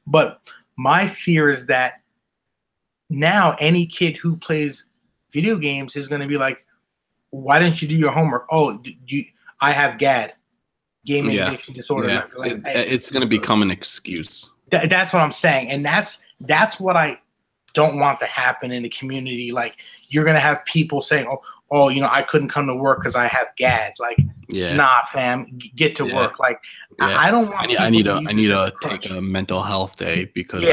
But my fear is that now any kid who plays video games is going to be like, why didn't you do your homework? Oh, I have GAD, gaming addiction disorder. Yeah. It's going to become an excuse. That's what I'm saying. And that's what I don't want to happen in the community. Like, you're going to have people saying, oh, I couldn't come to work because I have GAD. Like, nah, fam, get to work. Like, I don't want. I need to take a mental health day because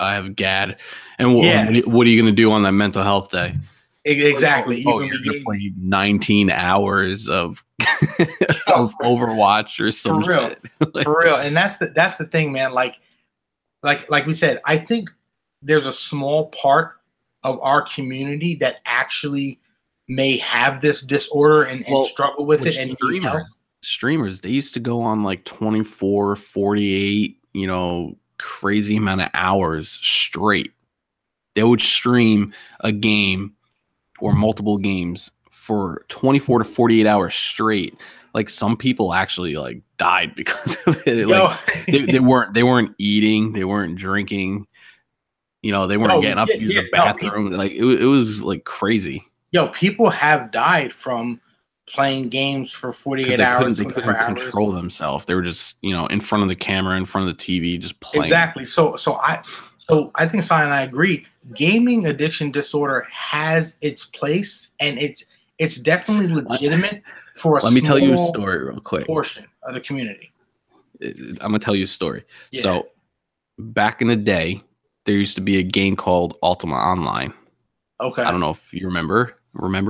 I have GAD. And what are you going to do on that mental health day? Exactly. You're going to play 19 hours of Overwatch or some shit. For real. And that's the thing, man. Like we said, I think there's a small part of our community that actually may have this disorder and struggle with it. And streamers, they used to go on like 24, 48, crazy amount of hours straight. They would stream a game or multiple games for 24 to 48 hours straight. Like, some people actually like died because of it. Like, they weren't eating, they weren't drinking, they weren't getting up to use the bathroom. Like, it was like crazy. People have died from playing games for 48 hours. They couldn't control themselves. They were just, in front of the camera, in front of the TV, just playing. Exactly. So I think Cy and I agree. Gaming addiction disorder has its place, and it's definitely legitimate for a Let me tell you a story real quick. Portion of the community. I'm gonna tell you a story. Yeah. So back in the day, there used to be a game called Ultima Online. Okay. I don't know if you remember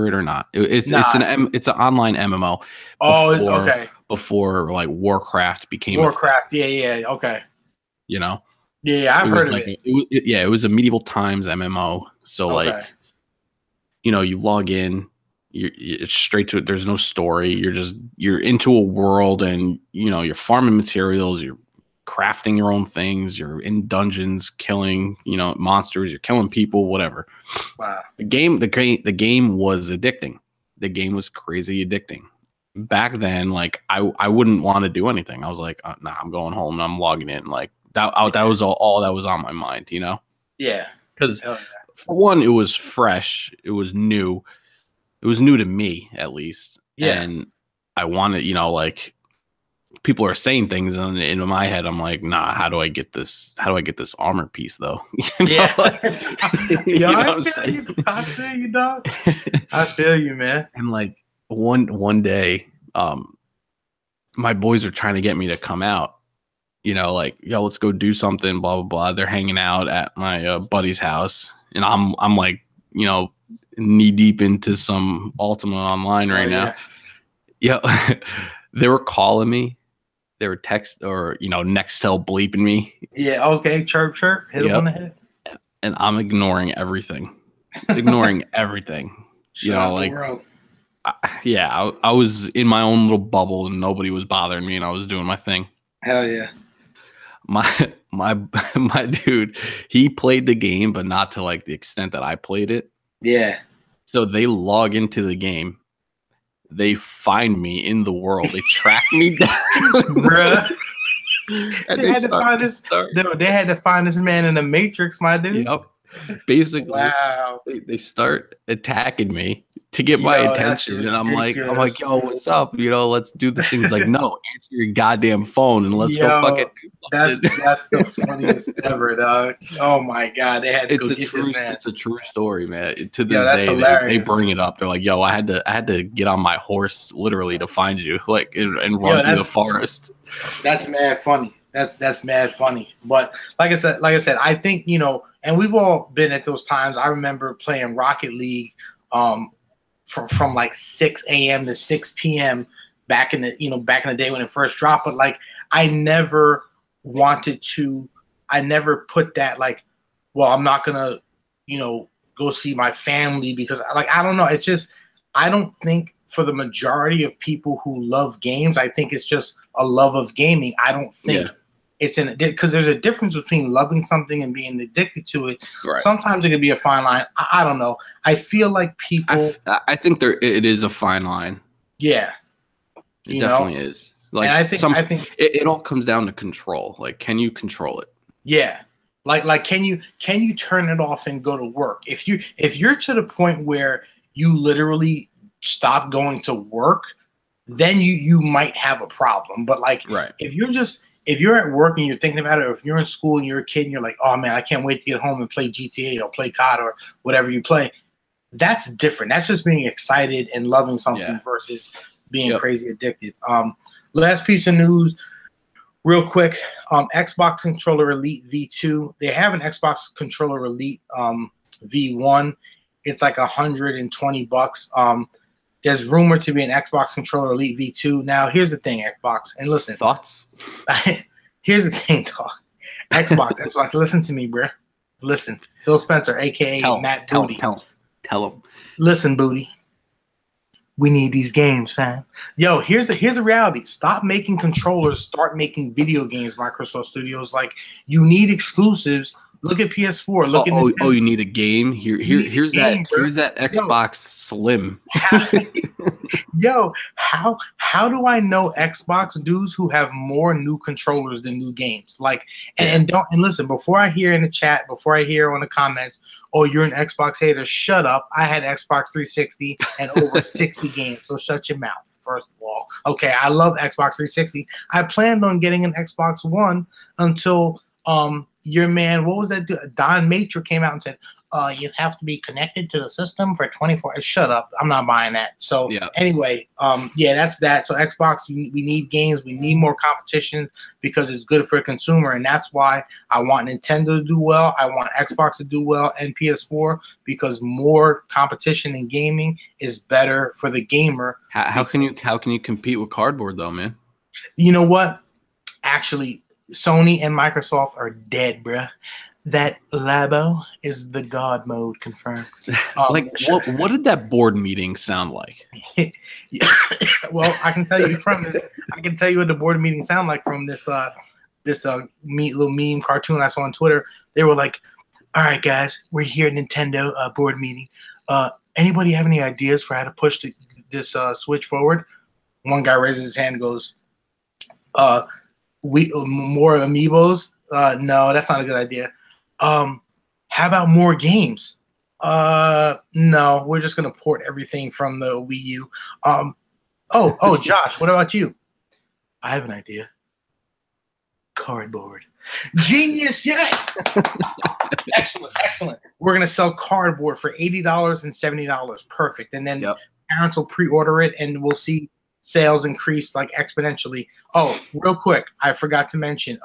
it or not. It's an online MMO. Okay. Before like Warcraft became Warcraft. Yeah. Okay. Yeah, I've heard of it. It was a medieval times MMO. So you log in, it's straight to it. There's no story. You're into a world, and you're farming materials. You're crafting your own things. You're in dungeons, killing monsters. You're killing people, whatever. Wow. The game was addicting. The game was crazy addicting. Back then, like I wouldn't want to do anything. I was like, nah, I'm going home and I'm logging in. Like that was all that was on my mind, Yeah. Because for one, it was fresh. It was new. It was new to me, at least. Yeah. And I wanted, people are saying things, and in my head, I'm like, nah. How do I get this? How do I get this armor piece though? Yeah. You know what I'm I saying? feel you, dog. I feel you, man. And like one day, my boys are trying to get me to come out. Like, yo, let's go do something. Blah blah blah. They're hanging out at my buddy's house, and I'm like, knee deep into some Ultima Online right now. Yeah, they were calling me. They were text or Nextel bleeping me. Yeah. Okay. Chirp, chirp. Hit him on the head. And I'm ignoring everything. Ignoring everything. World. I was in my own little bubble and nobody was bothering me and I was doing my thing. Hell yeah. My dude, he played the game, but not to like the extent that I played it. Yeah. So they log into the game. They find me in the world. They track me down. Bruh. They had to find this man in the Matrix, my dude. Yep. Basically, wow. They start attacking me to get my attention, and I'm like, yo, what's up? Let's do this thing. He's like, no, answer your goddamn phone and let's go fucking do something. That's the funniest ever, dog. Oh my god, they had to go get this man. It's a true story, man. To this day, they bring it up. They're like, yo, I had to get on my horse literally to find you, like, and run through the forest. That's mad funny. That's mad funny. But like I said, I think, and we've all been at those times. I remember playing Rocket League from like 6 a.m. to 6 p.m. back in the day when it first dropped. But like I never put that like, well, I'm not gonna, go see my family because like I don't know. It's just I don't think for the majority of people who love games, I think it's just a love of gaming. I don't think it's because there's a difference between loving something and being addicted to it. Right. Sometimes it could be a fine line. I don't know. I feel like people. I think it is a fine line. Yeah, it definitely is. Like, and I think it all comes down to control. Like, can you control it? Yeah. Like can you turn it off and go to work? If you're to the point where you literally stop going to work, then you might have a problem. But like, if you're at work and you're thinking about it, or if you're in school and you're a kid and you're like, oh man, I can't wait to get home and play GTA or play COD or whatever you play, that's different. That's just being excited and loving something versus being crazy addicted. Last piece of news, real quick. Xbox Controller Elite V2. They have an Xbox Controller Elite V1. It's like $120. There's rumored to be an Xbox Controller Elite V2. Now, here's the thing, Xbox. And listen. Thoughts? Here's the thing, dog. Xbox, listen to me, bro. Listen. Phil Spencer, a.k.a. Matt Booty. Tell him. Listen, Booty. We need these games, fam. Yo, here's a reality. Stop making controllers. Start making video games, Microsoft Studios. Like, you need exclusives. Look at PS4. Look at you need a game. Here's that Xbox Slim. Yo, how do I know Xbox dudes who have more new controllers than new games? Like, and listen, before I hear in the chat, before I hear on the comments, oh, you're an Xbox hater, shut up. I had Xbox 360 and over 60 games, so shut your mouth, first of all. Okay, I love Xbox 360. I planned on getting an Xbox One until your man, what was that? Don Matrix came out and said, you have to be connected to the system for 24 hours. Shut up. I'm not buying that. So anyway, that's that. So Xbox, we need games. We need more competition because it's good for a consumer. And that's why I want Nintendo to do well. I want Xbox to do well and PS4 because more competition in gaming is better for the gamer. How can you compete with cardboard though, man? You know what? Actually, Sony and Microsoft are dead, bruh. That Labo is the God mode confirmed. What did that board meeting sound like? Well, I can tell you from this. I can tell you what the board meeting sounded like from this little meme cartoon I saw on Twitter. They were like, "All right, guys, we're here at Nintendo board meeting. Anybody have any ideas for how to push this Switch forward?" One guy raises his hand and goes, "We more amiibos? No, that's not a good idea. How about more games? No, we're just gonna port everything from the Wii U. Oh, Josh, what about you? I have an idea. Cardboard. Genius, yeah. Excellent. We're gonna sell cardboard for $80 and $70. Perfect. And then parents will pre-order it, and we'll see sales increase like exponentially. Oh, real quick, I forgot to mention.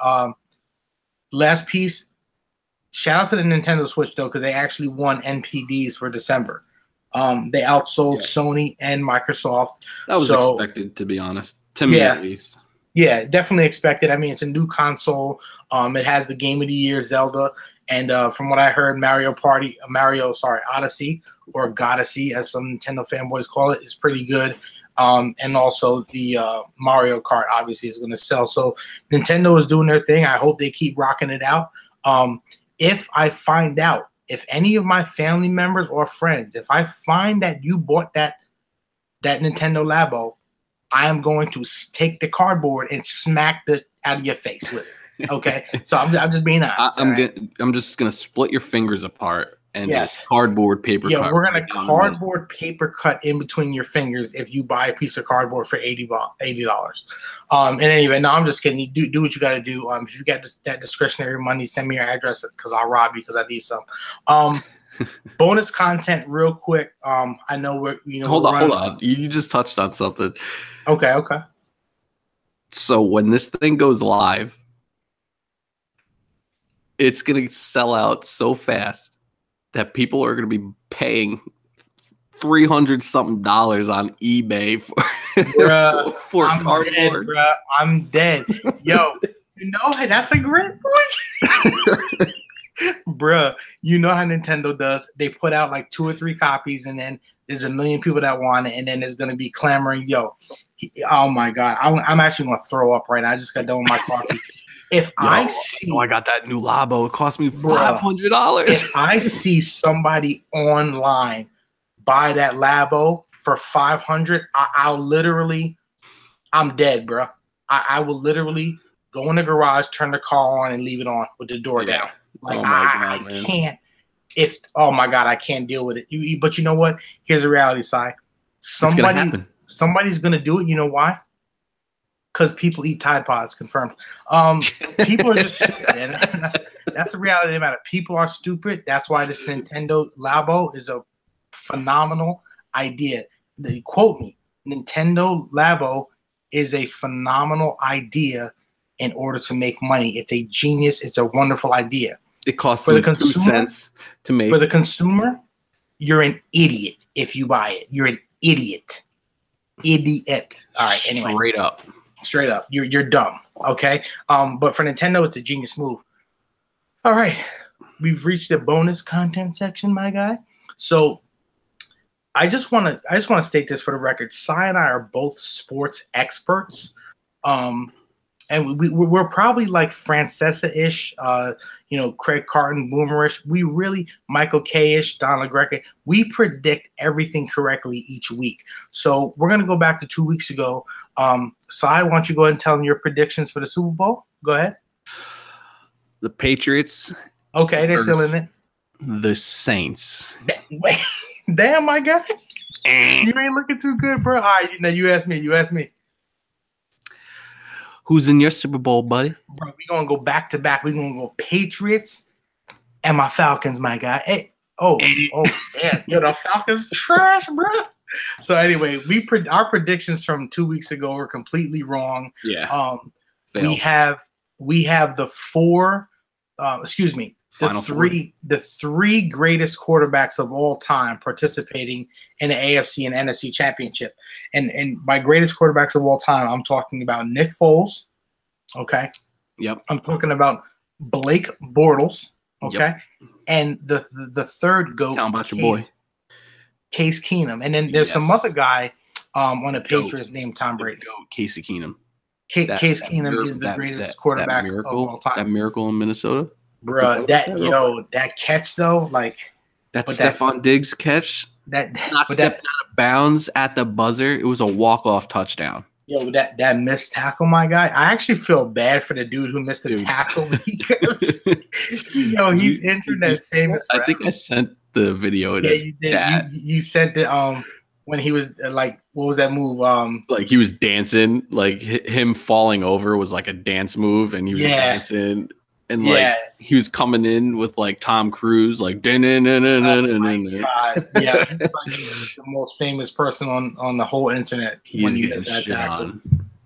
Last piece. Shout out to the Nintendo Switch though, because they actually won NPDs for December. They outsold Sony and Microsoft. That was expected, to be honest, to me at least. Yeah, definitely expected. I mean, it's a new console. It has the Game of the Year Zelda, and from what I heard, Odyssey or Godyssey, as some Nintendo fanboys call it, is pretty good. And also the Mario Kart obviously is going to sell. So Nintendo is doing their thing. I hope they keep rocking it out. If I find out, if any of my family members or friends, if I find that you bought that Nintendo Labo, I am going to take the cardboard and smack the out of your face with it. Okay, so I'm just being honest. I'm just gonna split your fingers apart and just cardboard paper. Yeah, cut we're gonna cardboard paper cut in between your fingers if you buy a piece of cardboard for $80. And anyway, no, I'm just kidding. You do what you got to do. If you got that discretionary money, send me your address because I'll rob you because I need some. Bonus content, real quick. I know hold on. You just touched on something. Okay. So when this thing goes live, it's gonna sell out so fast that people are gonna be paying $300-something on eBay for cardboard. I'm dead. Yo, that's a great point. Bruh, you know how Nintendo does. They put out like 2 or 3 copies, and then there's a million people that want it, and then there's gonna be clamoring. Oh my god, I'm actually gonna throw up right now. I just got done with my coffee. If I got that new Labo, it cost me $500. If I see somebody online buy that Labo for $500, I'm dead, bro. I will literally go in the garage, turn the car on, and leave it on with the door down. Like, I can't. Oh my god, I can't deal with it. But you know what? Here's the reality side. Somebody's gonna do it. You know why? Because people eat Tide Pods. Confirmed. People are just stupid, and that's the reality of the matter. People are stupid. That's why this Nintendo Labo is a phenomenal idea. They quote me. Nintendo Labo is a phenomenal idea in order to make money. It's a genius. It's a wonderful idea. It costs for the consumer 2 cents to make. For the consumer, you're an idiot if you buy it. You're an idiot. Idiot. All right. Anyway. Straight up. You're dumb. Okay. But for Nintendo, it's a genius move. All right. We've reached the bonus content section, my guy. So I just want to state this for the record. Cy and I are both sports experts. And we're probably like Francesa-ish, Craig Carton, Boomerish. We really, Michael K-ish, Don LaGreca. We predict everything correctly each week. So we're going to go back to 2 weeks ago. Cy, why don't you go ahead and tell them your predictions for the Super Bowl? Go ahead. The Patriots. Okay, they're still in it. The Saints. Damn, my guy. You ain't looking too good, bro. All right, you asked me. Who's in your Super Bowl, buddy? Bro, we're going to go back to back. We're going to go Patriots and my Falcons, my guy. Hey, damn. Yo, the Falcons trash, bro. So anyway, our predictions from 2 weeks ago were completely wrong. Yeah. We have the three greatest quarterbacks of all time participating in the AFC and NFC championship. And by greatest quarterbacks of all time, I'm talking about Nick Foles. Okay. Yep. I'm talking about Blake Bortles. Okay. Yep. And the third GOAT. Tell about your boy. Case Keenum. And then there's some other guy on the Patriots named Tom Brady. Casey Keenum. Case Keenum is the greatest quarterback of all time. That miracle in Minnesota. Bruh, that catch though, like that Stephon Diggs catch, not stepping out of bounds at the buzzer. It was a walk-off touchdown. Yo, that missed tackle, my guy. I actually feel bad for the dude who missed the tackle because he's internet famous. I think I sent the video. Yeah, you did. You sent it. when he was like, what was that move? Like he was dancing, like him falling over was like a dance move, and he was dancing, and like he was coming in with like Tom Cruise, like oh my God. Yeah, he's like the most famous person on the whole internet when he missed that tackle.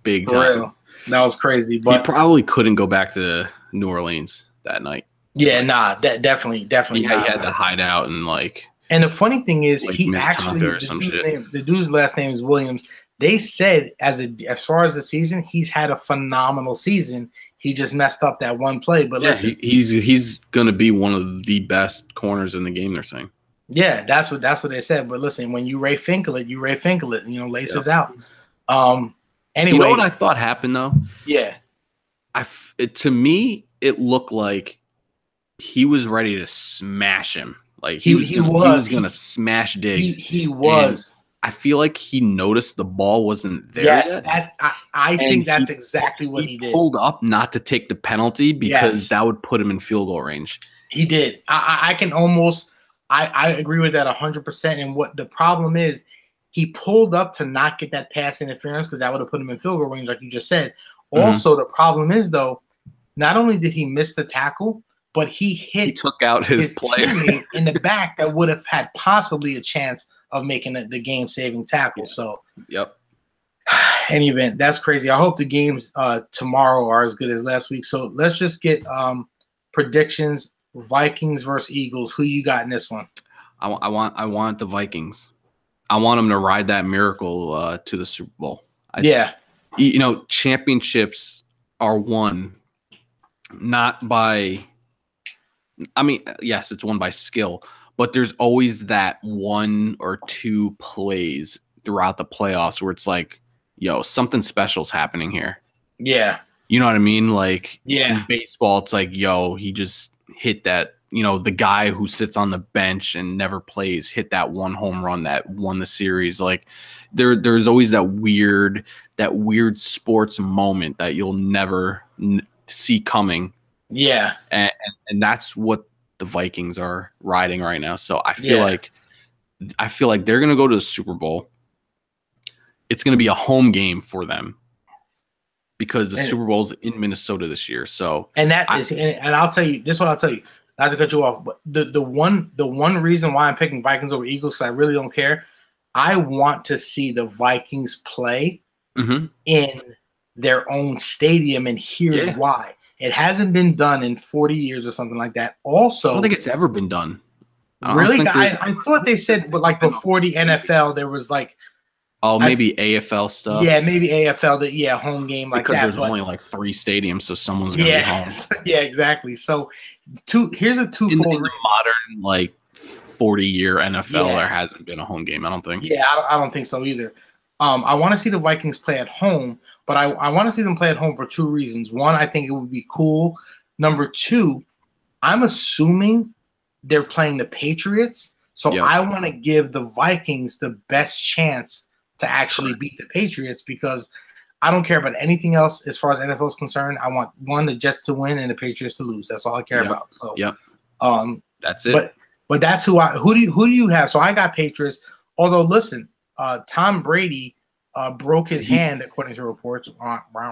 Big For time. real. That was crazy. But he probably couldn't go back to New Orleans that night. Yeah, nah, definitely He had to hide out and like. And the funny thing is, like he actually the dude's last name is Williams. They said as far as the season, he's had a phenomenal season. He just messed up that one play. But listen, he's going to be one of the best corners in the game. They're saying. Yeah, that's what they said. But listen, when you Ray Finkle it, you know, laces out. Anyway, you know what I thought happened though? Yeah, to me it looked like he was ready to smash him. Like he was gonna smash Diggs. He was. And I feel like he noticed the ball wasn't there. Yes, I think that's exactly what he did. He pulled up not to take the penalty because that would put him in field goal range. He did. I can almost. I agree with that 100%. And what the problem is, he pulled up to not get that pass interference because that would have put him in field goal range, like you just said. Also, the problem is though, not only did he miss the tackle, but he took out his player teammate in the back that would have had possibly a chance of making the game-saving tackle. So, any event, that's crazy. I hope the games tomorrow are as good as last week. So let's just get predictions. Vikings versus Eagles. Who you got in this one? I want the Vikings. I want them to ride that miracle to the Super Bowl. You know, championships are won not by. I mean, yes, it's won by skill, but there's always that one or two plays throughout the playoffs where it's like, yo, something special's happening here. Yeah. You know what I mean? Like in baseball, it's like, yo, he just hit that, you know, the guy who sits on the bench and never plays hit that one home run that won the series. Like there's always that weird sports moment that you'll never see coming. Yeah. And that's what the Vikings are riding right now. So I feel like they're going to go to the Super Bowl. It's going to be a home game for them because the Super Bowl's in Minnesota this year. So and I'll tell you this is what I'll tell you, not to cut you off, but the one reason why I'm picking Vikings over Eagles, I really don't care. I want to see the Vikings play in their own stadium, and here's why. It hasn't been done in 40 years or something like that. Also, I don't think it's ever been done. Really? I thought they said, but like before the NFL, there was like, maybe AFL stuff. Yeah, maybe AFL. Home game like because that. There's only like 3 stadiums, so someone's gonna be home. Yeah, exactly. So, here's a twofold in the modern like 40-year NFL. There hasn't been a home game. I don't think. Yeah, I don't think so either. I want to see the Vikings play at home, but I want to see them play at home for 2 reasons. One, I think it would be cool. Number 2, I'm assuming they're playing the Patriots, so I want to give the Vikings the best chance to actually beat the Patriots because I don't care about anything else as far as NFL is concerned. I want the Jets to win and the Patriots to lose. That's all I care about. So that's it. But that's who do you have? So I got Patriots. Although listen, Tom Brady broke his hand according to reports.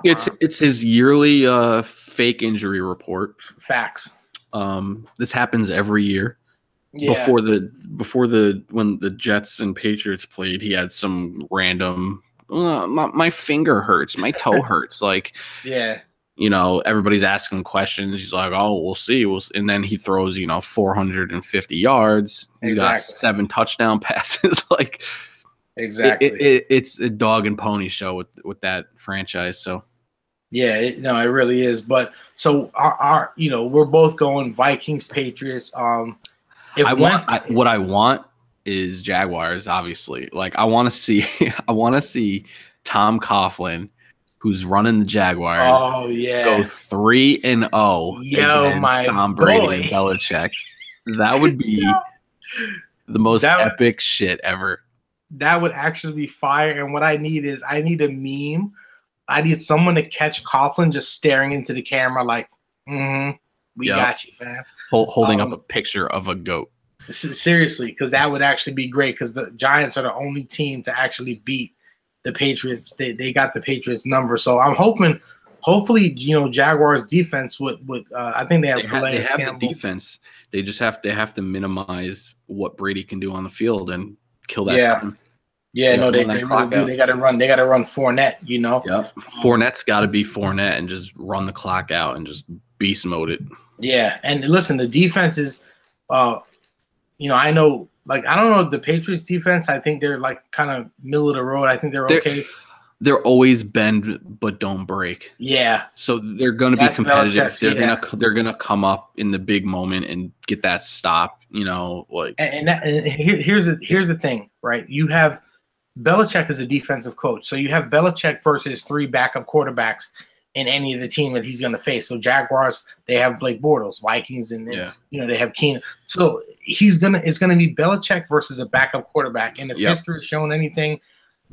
It's his yearly fake injury report. Facts. This happens every year. Yeah. Before when the Jets and Patriots played, he had some random my finger hurts, my toe hurts. Like you know, everybody's asking questions. He's like, "Oh, we'll see." And then he throws, 450 yards. He's got 7 touchdown passes. Like exactly, it's a dog and pony show with that franchise. So it really is. But so our we're both going Vikings, Patriots. What I want is Jaguars, obviously. Like I want to see Tom Coughlin, who's running the Jaguars, go 3-0 against Tom Brady and Belichick. That would be the most epic shit ever. That would actually be fire. And what I need a meme. I need someone to catch Coughlin just staring into the camera like, we got you, fam. Holding up a picture of a goat. Seriously, because that would actually be great. Because the Giants are the only team to actually beat the Patriots. They got the Patriots number, so I'm hoping. Hopefully, Jaguars defense would. I think they have They have Campbell. the defense. They just have to minimize what Brady can do on the field and kill that time. Yeah, no, they really do. They got to run. They got to run Fournette. Yep. Fournette's got to be Fournette and just run the clock out and just beast mode it. Yeah, and listen, the defense is, I know, like I don't know the Patriots defense. I think they're like kind of middle of the road. I think they're okay. They're always bend but don't break. Yeah. So they're going to be competitive. They're gonna come up in the big moment and get that stop. Like. And here's the thing, right? You have Belichick as a defensive coach, so you have Belichick versus 3 backup quarterbacks in any of the team that he's going to face. So Jaguars, they have Blake Bortles, Vikings, and they have Keenan. So it's going to be Belichick versus a backup quarterback. And if history has shown anything,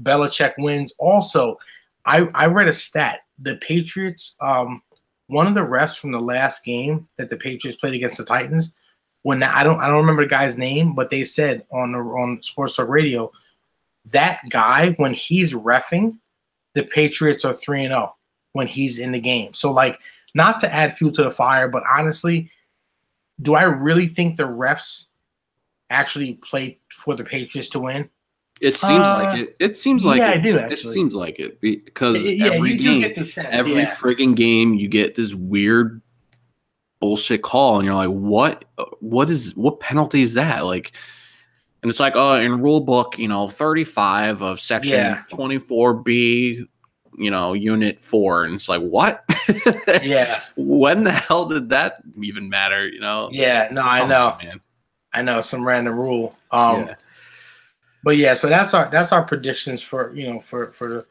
Belichick wins. Also, I read a stat. The Patriots, one of the refs from the last game that the Patriots played against the Titans, I don't remember the guy's name, but they said on Sports Talk Radio, that guy, when he's reffing, the Patriots are 3-0 when he's in the game. So, like, not to add fuel to the fire, but honestly, do I really think the refs actually played for the Patriots to win? It seems like it. It seems like I do actually. It seems like it because every game, every friggin' game, you get this weird bullshit call, and you're like, what penalty is that? Like, and it's like, in rule book, 35 of section 24B, unit 4, and it's like, what? Yeah. When the hell did that even matter? Yeah. No, I know, man. I know, some random rule. But yeah, so that's our predictions for the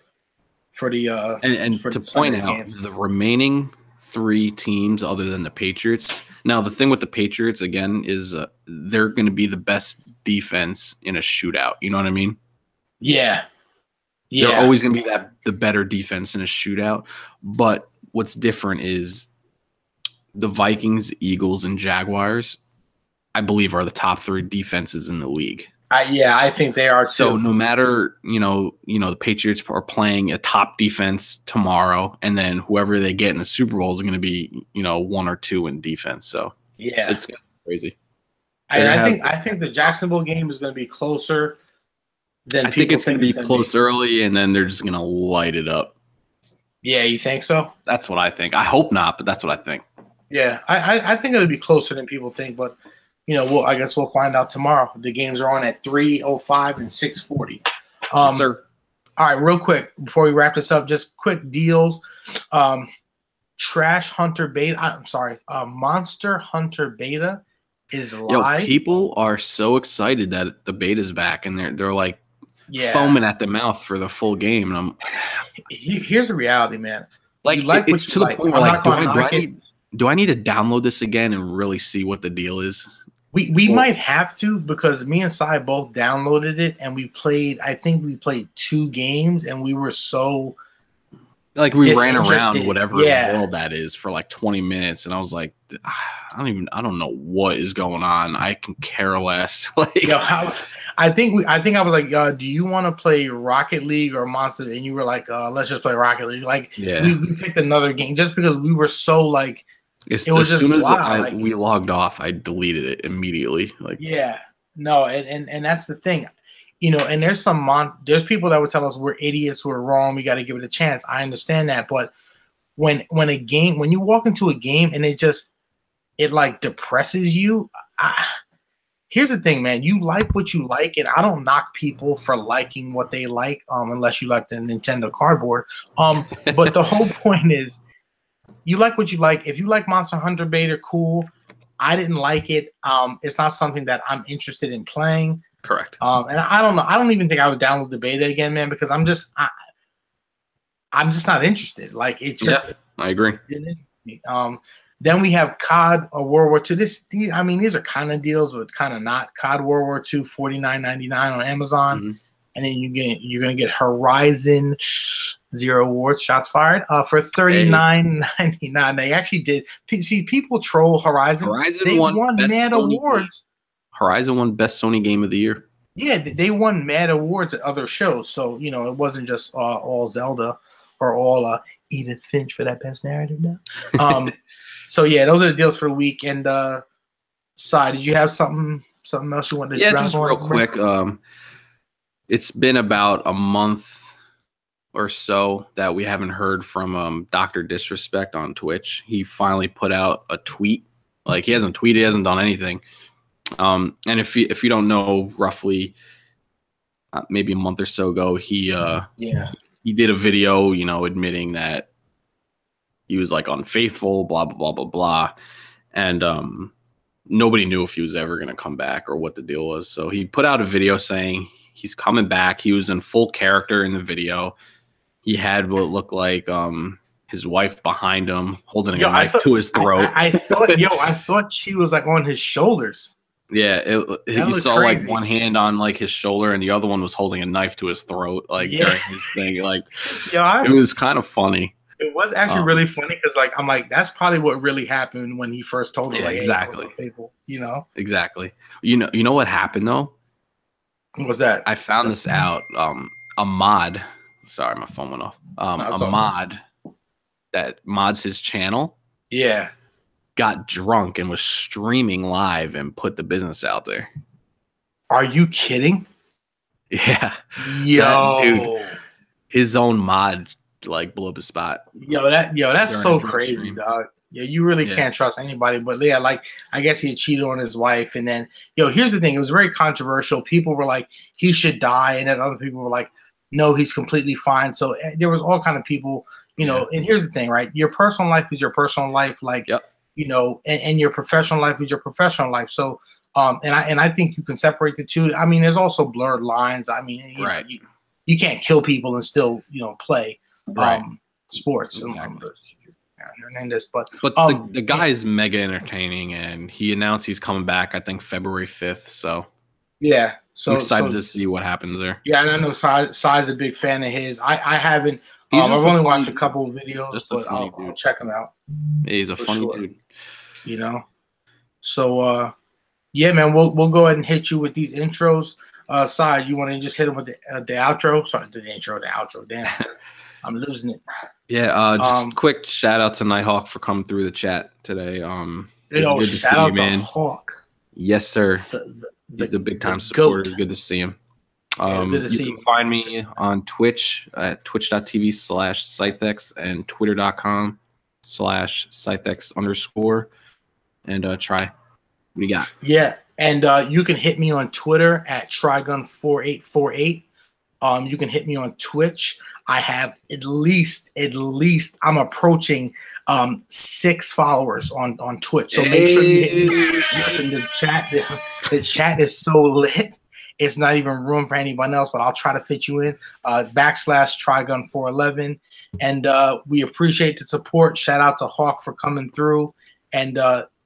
to point out games. The remaining 3 teams other than the Patriots. Now the thing with the Patriots again is they're going to be the best defense in a shootout. You know what I mean? Yeah. They're always going to be the better defense in a shootout. But what's different is the Vikings, Eagles, and Jaguars, I believe, are the top 3 defenses in the league. I think they are too. So no matter, the Patriots are playing a top defense tomorrow, and then whoever they get in the Super Bowl is going to be, 1 or 2 in defense. So it's crazy. I think the Jacksonville game is going to be closer than I think it's going to be close early, and then they're just going to light it up. Yeah, you think so? That's what I think. I hope not, but that's what I think. Yeah, I think it'll be closer than people think, but. I guess we'll find out tomorrow. The games are on at 3:05 and 6:40. Yes, sir. All right, real quick before we wrap this up, just quick deals. Trash Hunter Beta. I'm sorry. Monster Hunter Beta is live. People are so excited that the beta's back, and they're like foaming at the mouth for the full game. And here's the reality, man. It's to the point where do I need to download this again and really see what the deal is? We might have to, because me and Sai both downloaded it and we played. I think we played 2 games and we were so we ran around whatever world that is for like 20 minutes, and I was like, I don't know what is going on. I can care less. I think I was like, do you want to play Rocket League or Monster? And you were like, let's just play Rocket League. We picked another game just because we were so like. As soon as we logged off, I deleted it immediately. And that's the thing, and there's there's people that would tell us we're idiots, we're wrong, we got to give it a chance. I understand that, but when you walk into a game and it like depresses you, here's the thing, man. You like what you like, and I don't knock people for liking what they like, unless you like the Nintendo cardboard. But the whole point is, you like what you like. If you like Monster Hunter Beta, cool. I didn't like it. It's not something that I'm interested in playing. Correct. And I don't know. I don't even think I would download the beta again, man, because I'm just not interested. Like, it just. Yeah, I agree. Then we have COD or World War II. These are kind of deals, but kind of not. COD World War II, $49.99 on Amazon. Mm-hmm. And then you're gonna get Horizon Zero Awards, shots fired, for $39.99. They actually did. See, people troll Horizon. They won mad awards. Horizon won Best Sony Game of the Year. Yeah, they won mad awards at other shows, so you know it wasn't just all Zelda or all Edith Finch for that best narrative. Now, so yeah, those are the deals for the week. And Sai, did you have something else you wanted to? Yeah, just real quick. It's been about a month or so that we haven't heard from Dr. Disrespect on Twitch. He finally put out a tweet. Like, he hasn't tweeted, he hasn't done anything. And if you don't know, roughly maybe a month or so ago, he did a video, you know, admitting that he was like unfaithful, blah blah blah blah blah, and nobody knew if he was ever going to come back or what the deal was. So he put out a video saying he's coming back. He was in full character in the video. He had what looked like his wife behind him holding a knife to his throat. I thought she was like on his shoulders. Yeah, you saw crazy. Like one hand on like his shoulder and the other one was holding a knife to his throat, like during his thing. Like, it was kind of funny. It was actually really funny because, like, I'm like, that's probably what really happened when he first told her. Yeah, like, exactly. Hey, faithful, you know, exactly. You know what happened though? What was that? I found this out. A mod. Sorry, my phone went off. Mod that mods his channel. Yeah. Got drunk and was streaming live and put the business out there. Are you kidding? Yeah. Yo, dude, his own mod like blew up his spot. That's so crazy, dog. Yeah, you really can't trust anybody. But yeah, like, I guess he cheated on his wife, and then here's the thing: it was very controversial. People were like, he should die, and then other people were like, no, he's completely fine. So there was all kind of people, you know. And here's the thing, right? Your personal life is your personal life, like. You know, and your professional life is your professional life. So, and I think you can separate the two. I mean, there's also blurred lines. I mean, you can't kill people and still, you know, play sports. Exactly. But the guy's mega entertaining, and he announced he's coming back, I think February 5th. So yeah, I'm excited to see what happens there. Yeah, and I know Sai's a big fan of his. I haven't. I've only watched a couple of videos, but I'll check him out. He's a funny dude. You know, so yeah, man, we'll go ahead and hit you with these intros. Sai, you want to just hit him with the outro? Sorry, the intro, the outro. Damn, I'm losing it. Yeah, just quick shout out to Nighthawk for coming through the chat today. Shout out to Hawk. Yes, sir. He's a big time supporter. It's good to see him. It's good to see you. You can find me on Twitch at twitch.tv/Scythex and twitter.com/Scythex_. And try. What do you got? Yeah, and you can hit me on Twitter at Trigun4848. You can hit me on Twitch. I have at least I'm approaching 6 followers on Twitch. So make sure you hit me. Listen, the chat is so lit. It's not even room for anyone else, but I'll try to fit you in. /Trigun411. And we appreciate the support. Shout out to Hawk for coming through. And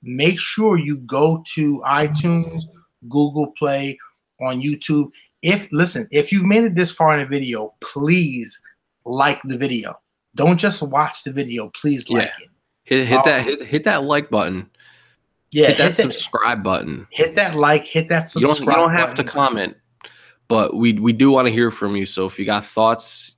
make sure you go to iTunes, Google Play, on YouTube. If you've made it this far in a video, please like the video. Don't just watch the video. Please like it. Hit that like button. Yeah, hit that subscribe button. Hit that like. Hit that subscribe. You don't have to comment, but we do want to hear from you. So if you got thoughts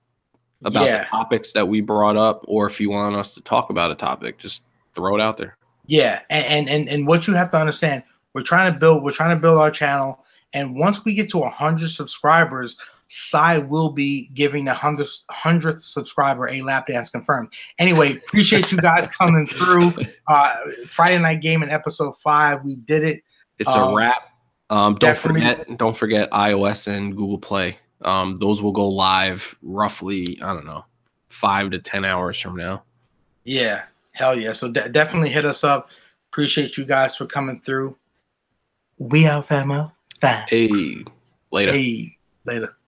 about the topics that we brought up, or if you want us to talk about a topic, just throw it out there. Yeah, and what you have to understand, we're trying to build our channel, and once we get to 100 subscribers, Sai will be giving the 100th subscriber a lap dance confirmed. Anyway, appreciate you guys coming through. Friday Night Gaming episode 5, we did it. It's a wrap. Don't forget iOS and Google Play. Those will go live roughly, I don't know, 5 to 10 hours from now. Yeah. Hell yeah. So definitely hit us up. Appreciate you guys for coming through. We out, famo. Thanks. Hey, later. Hey, later.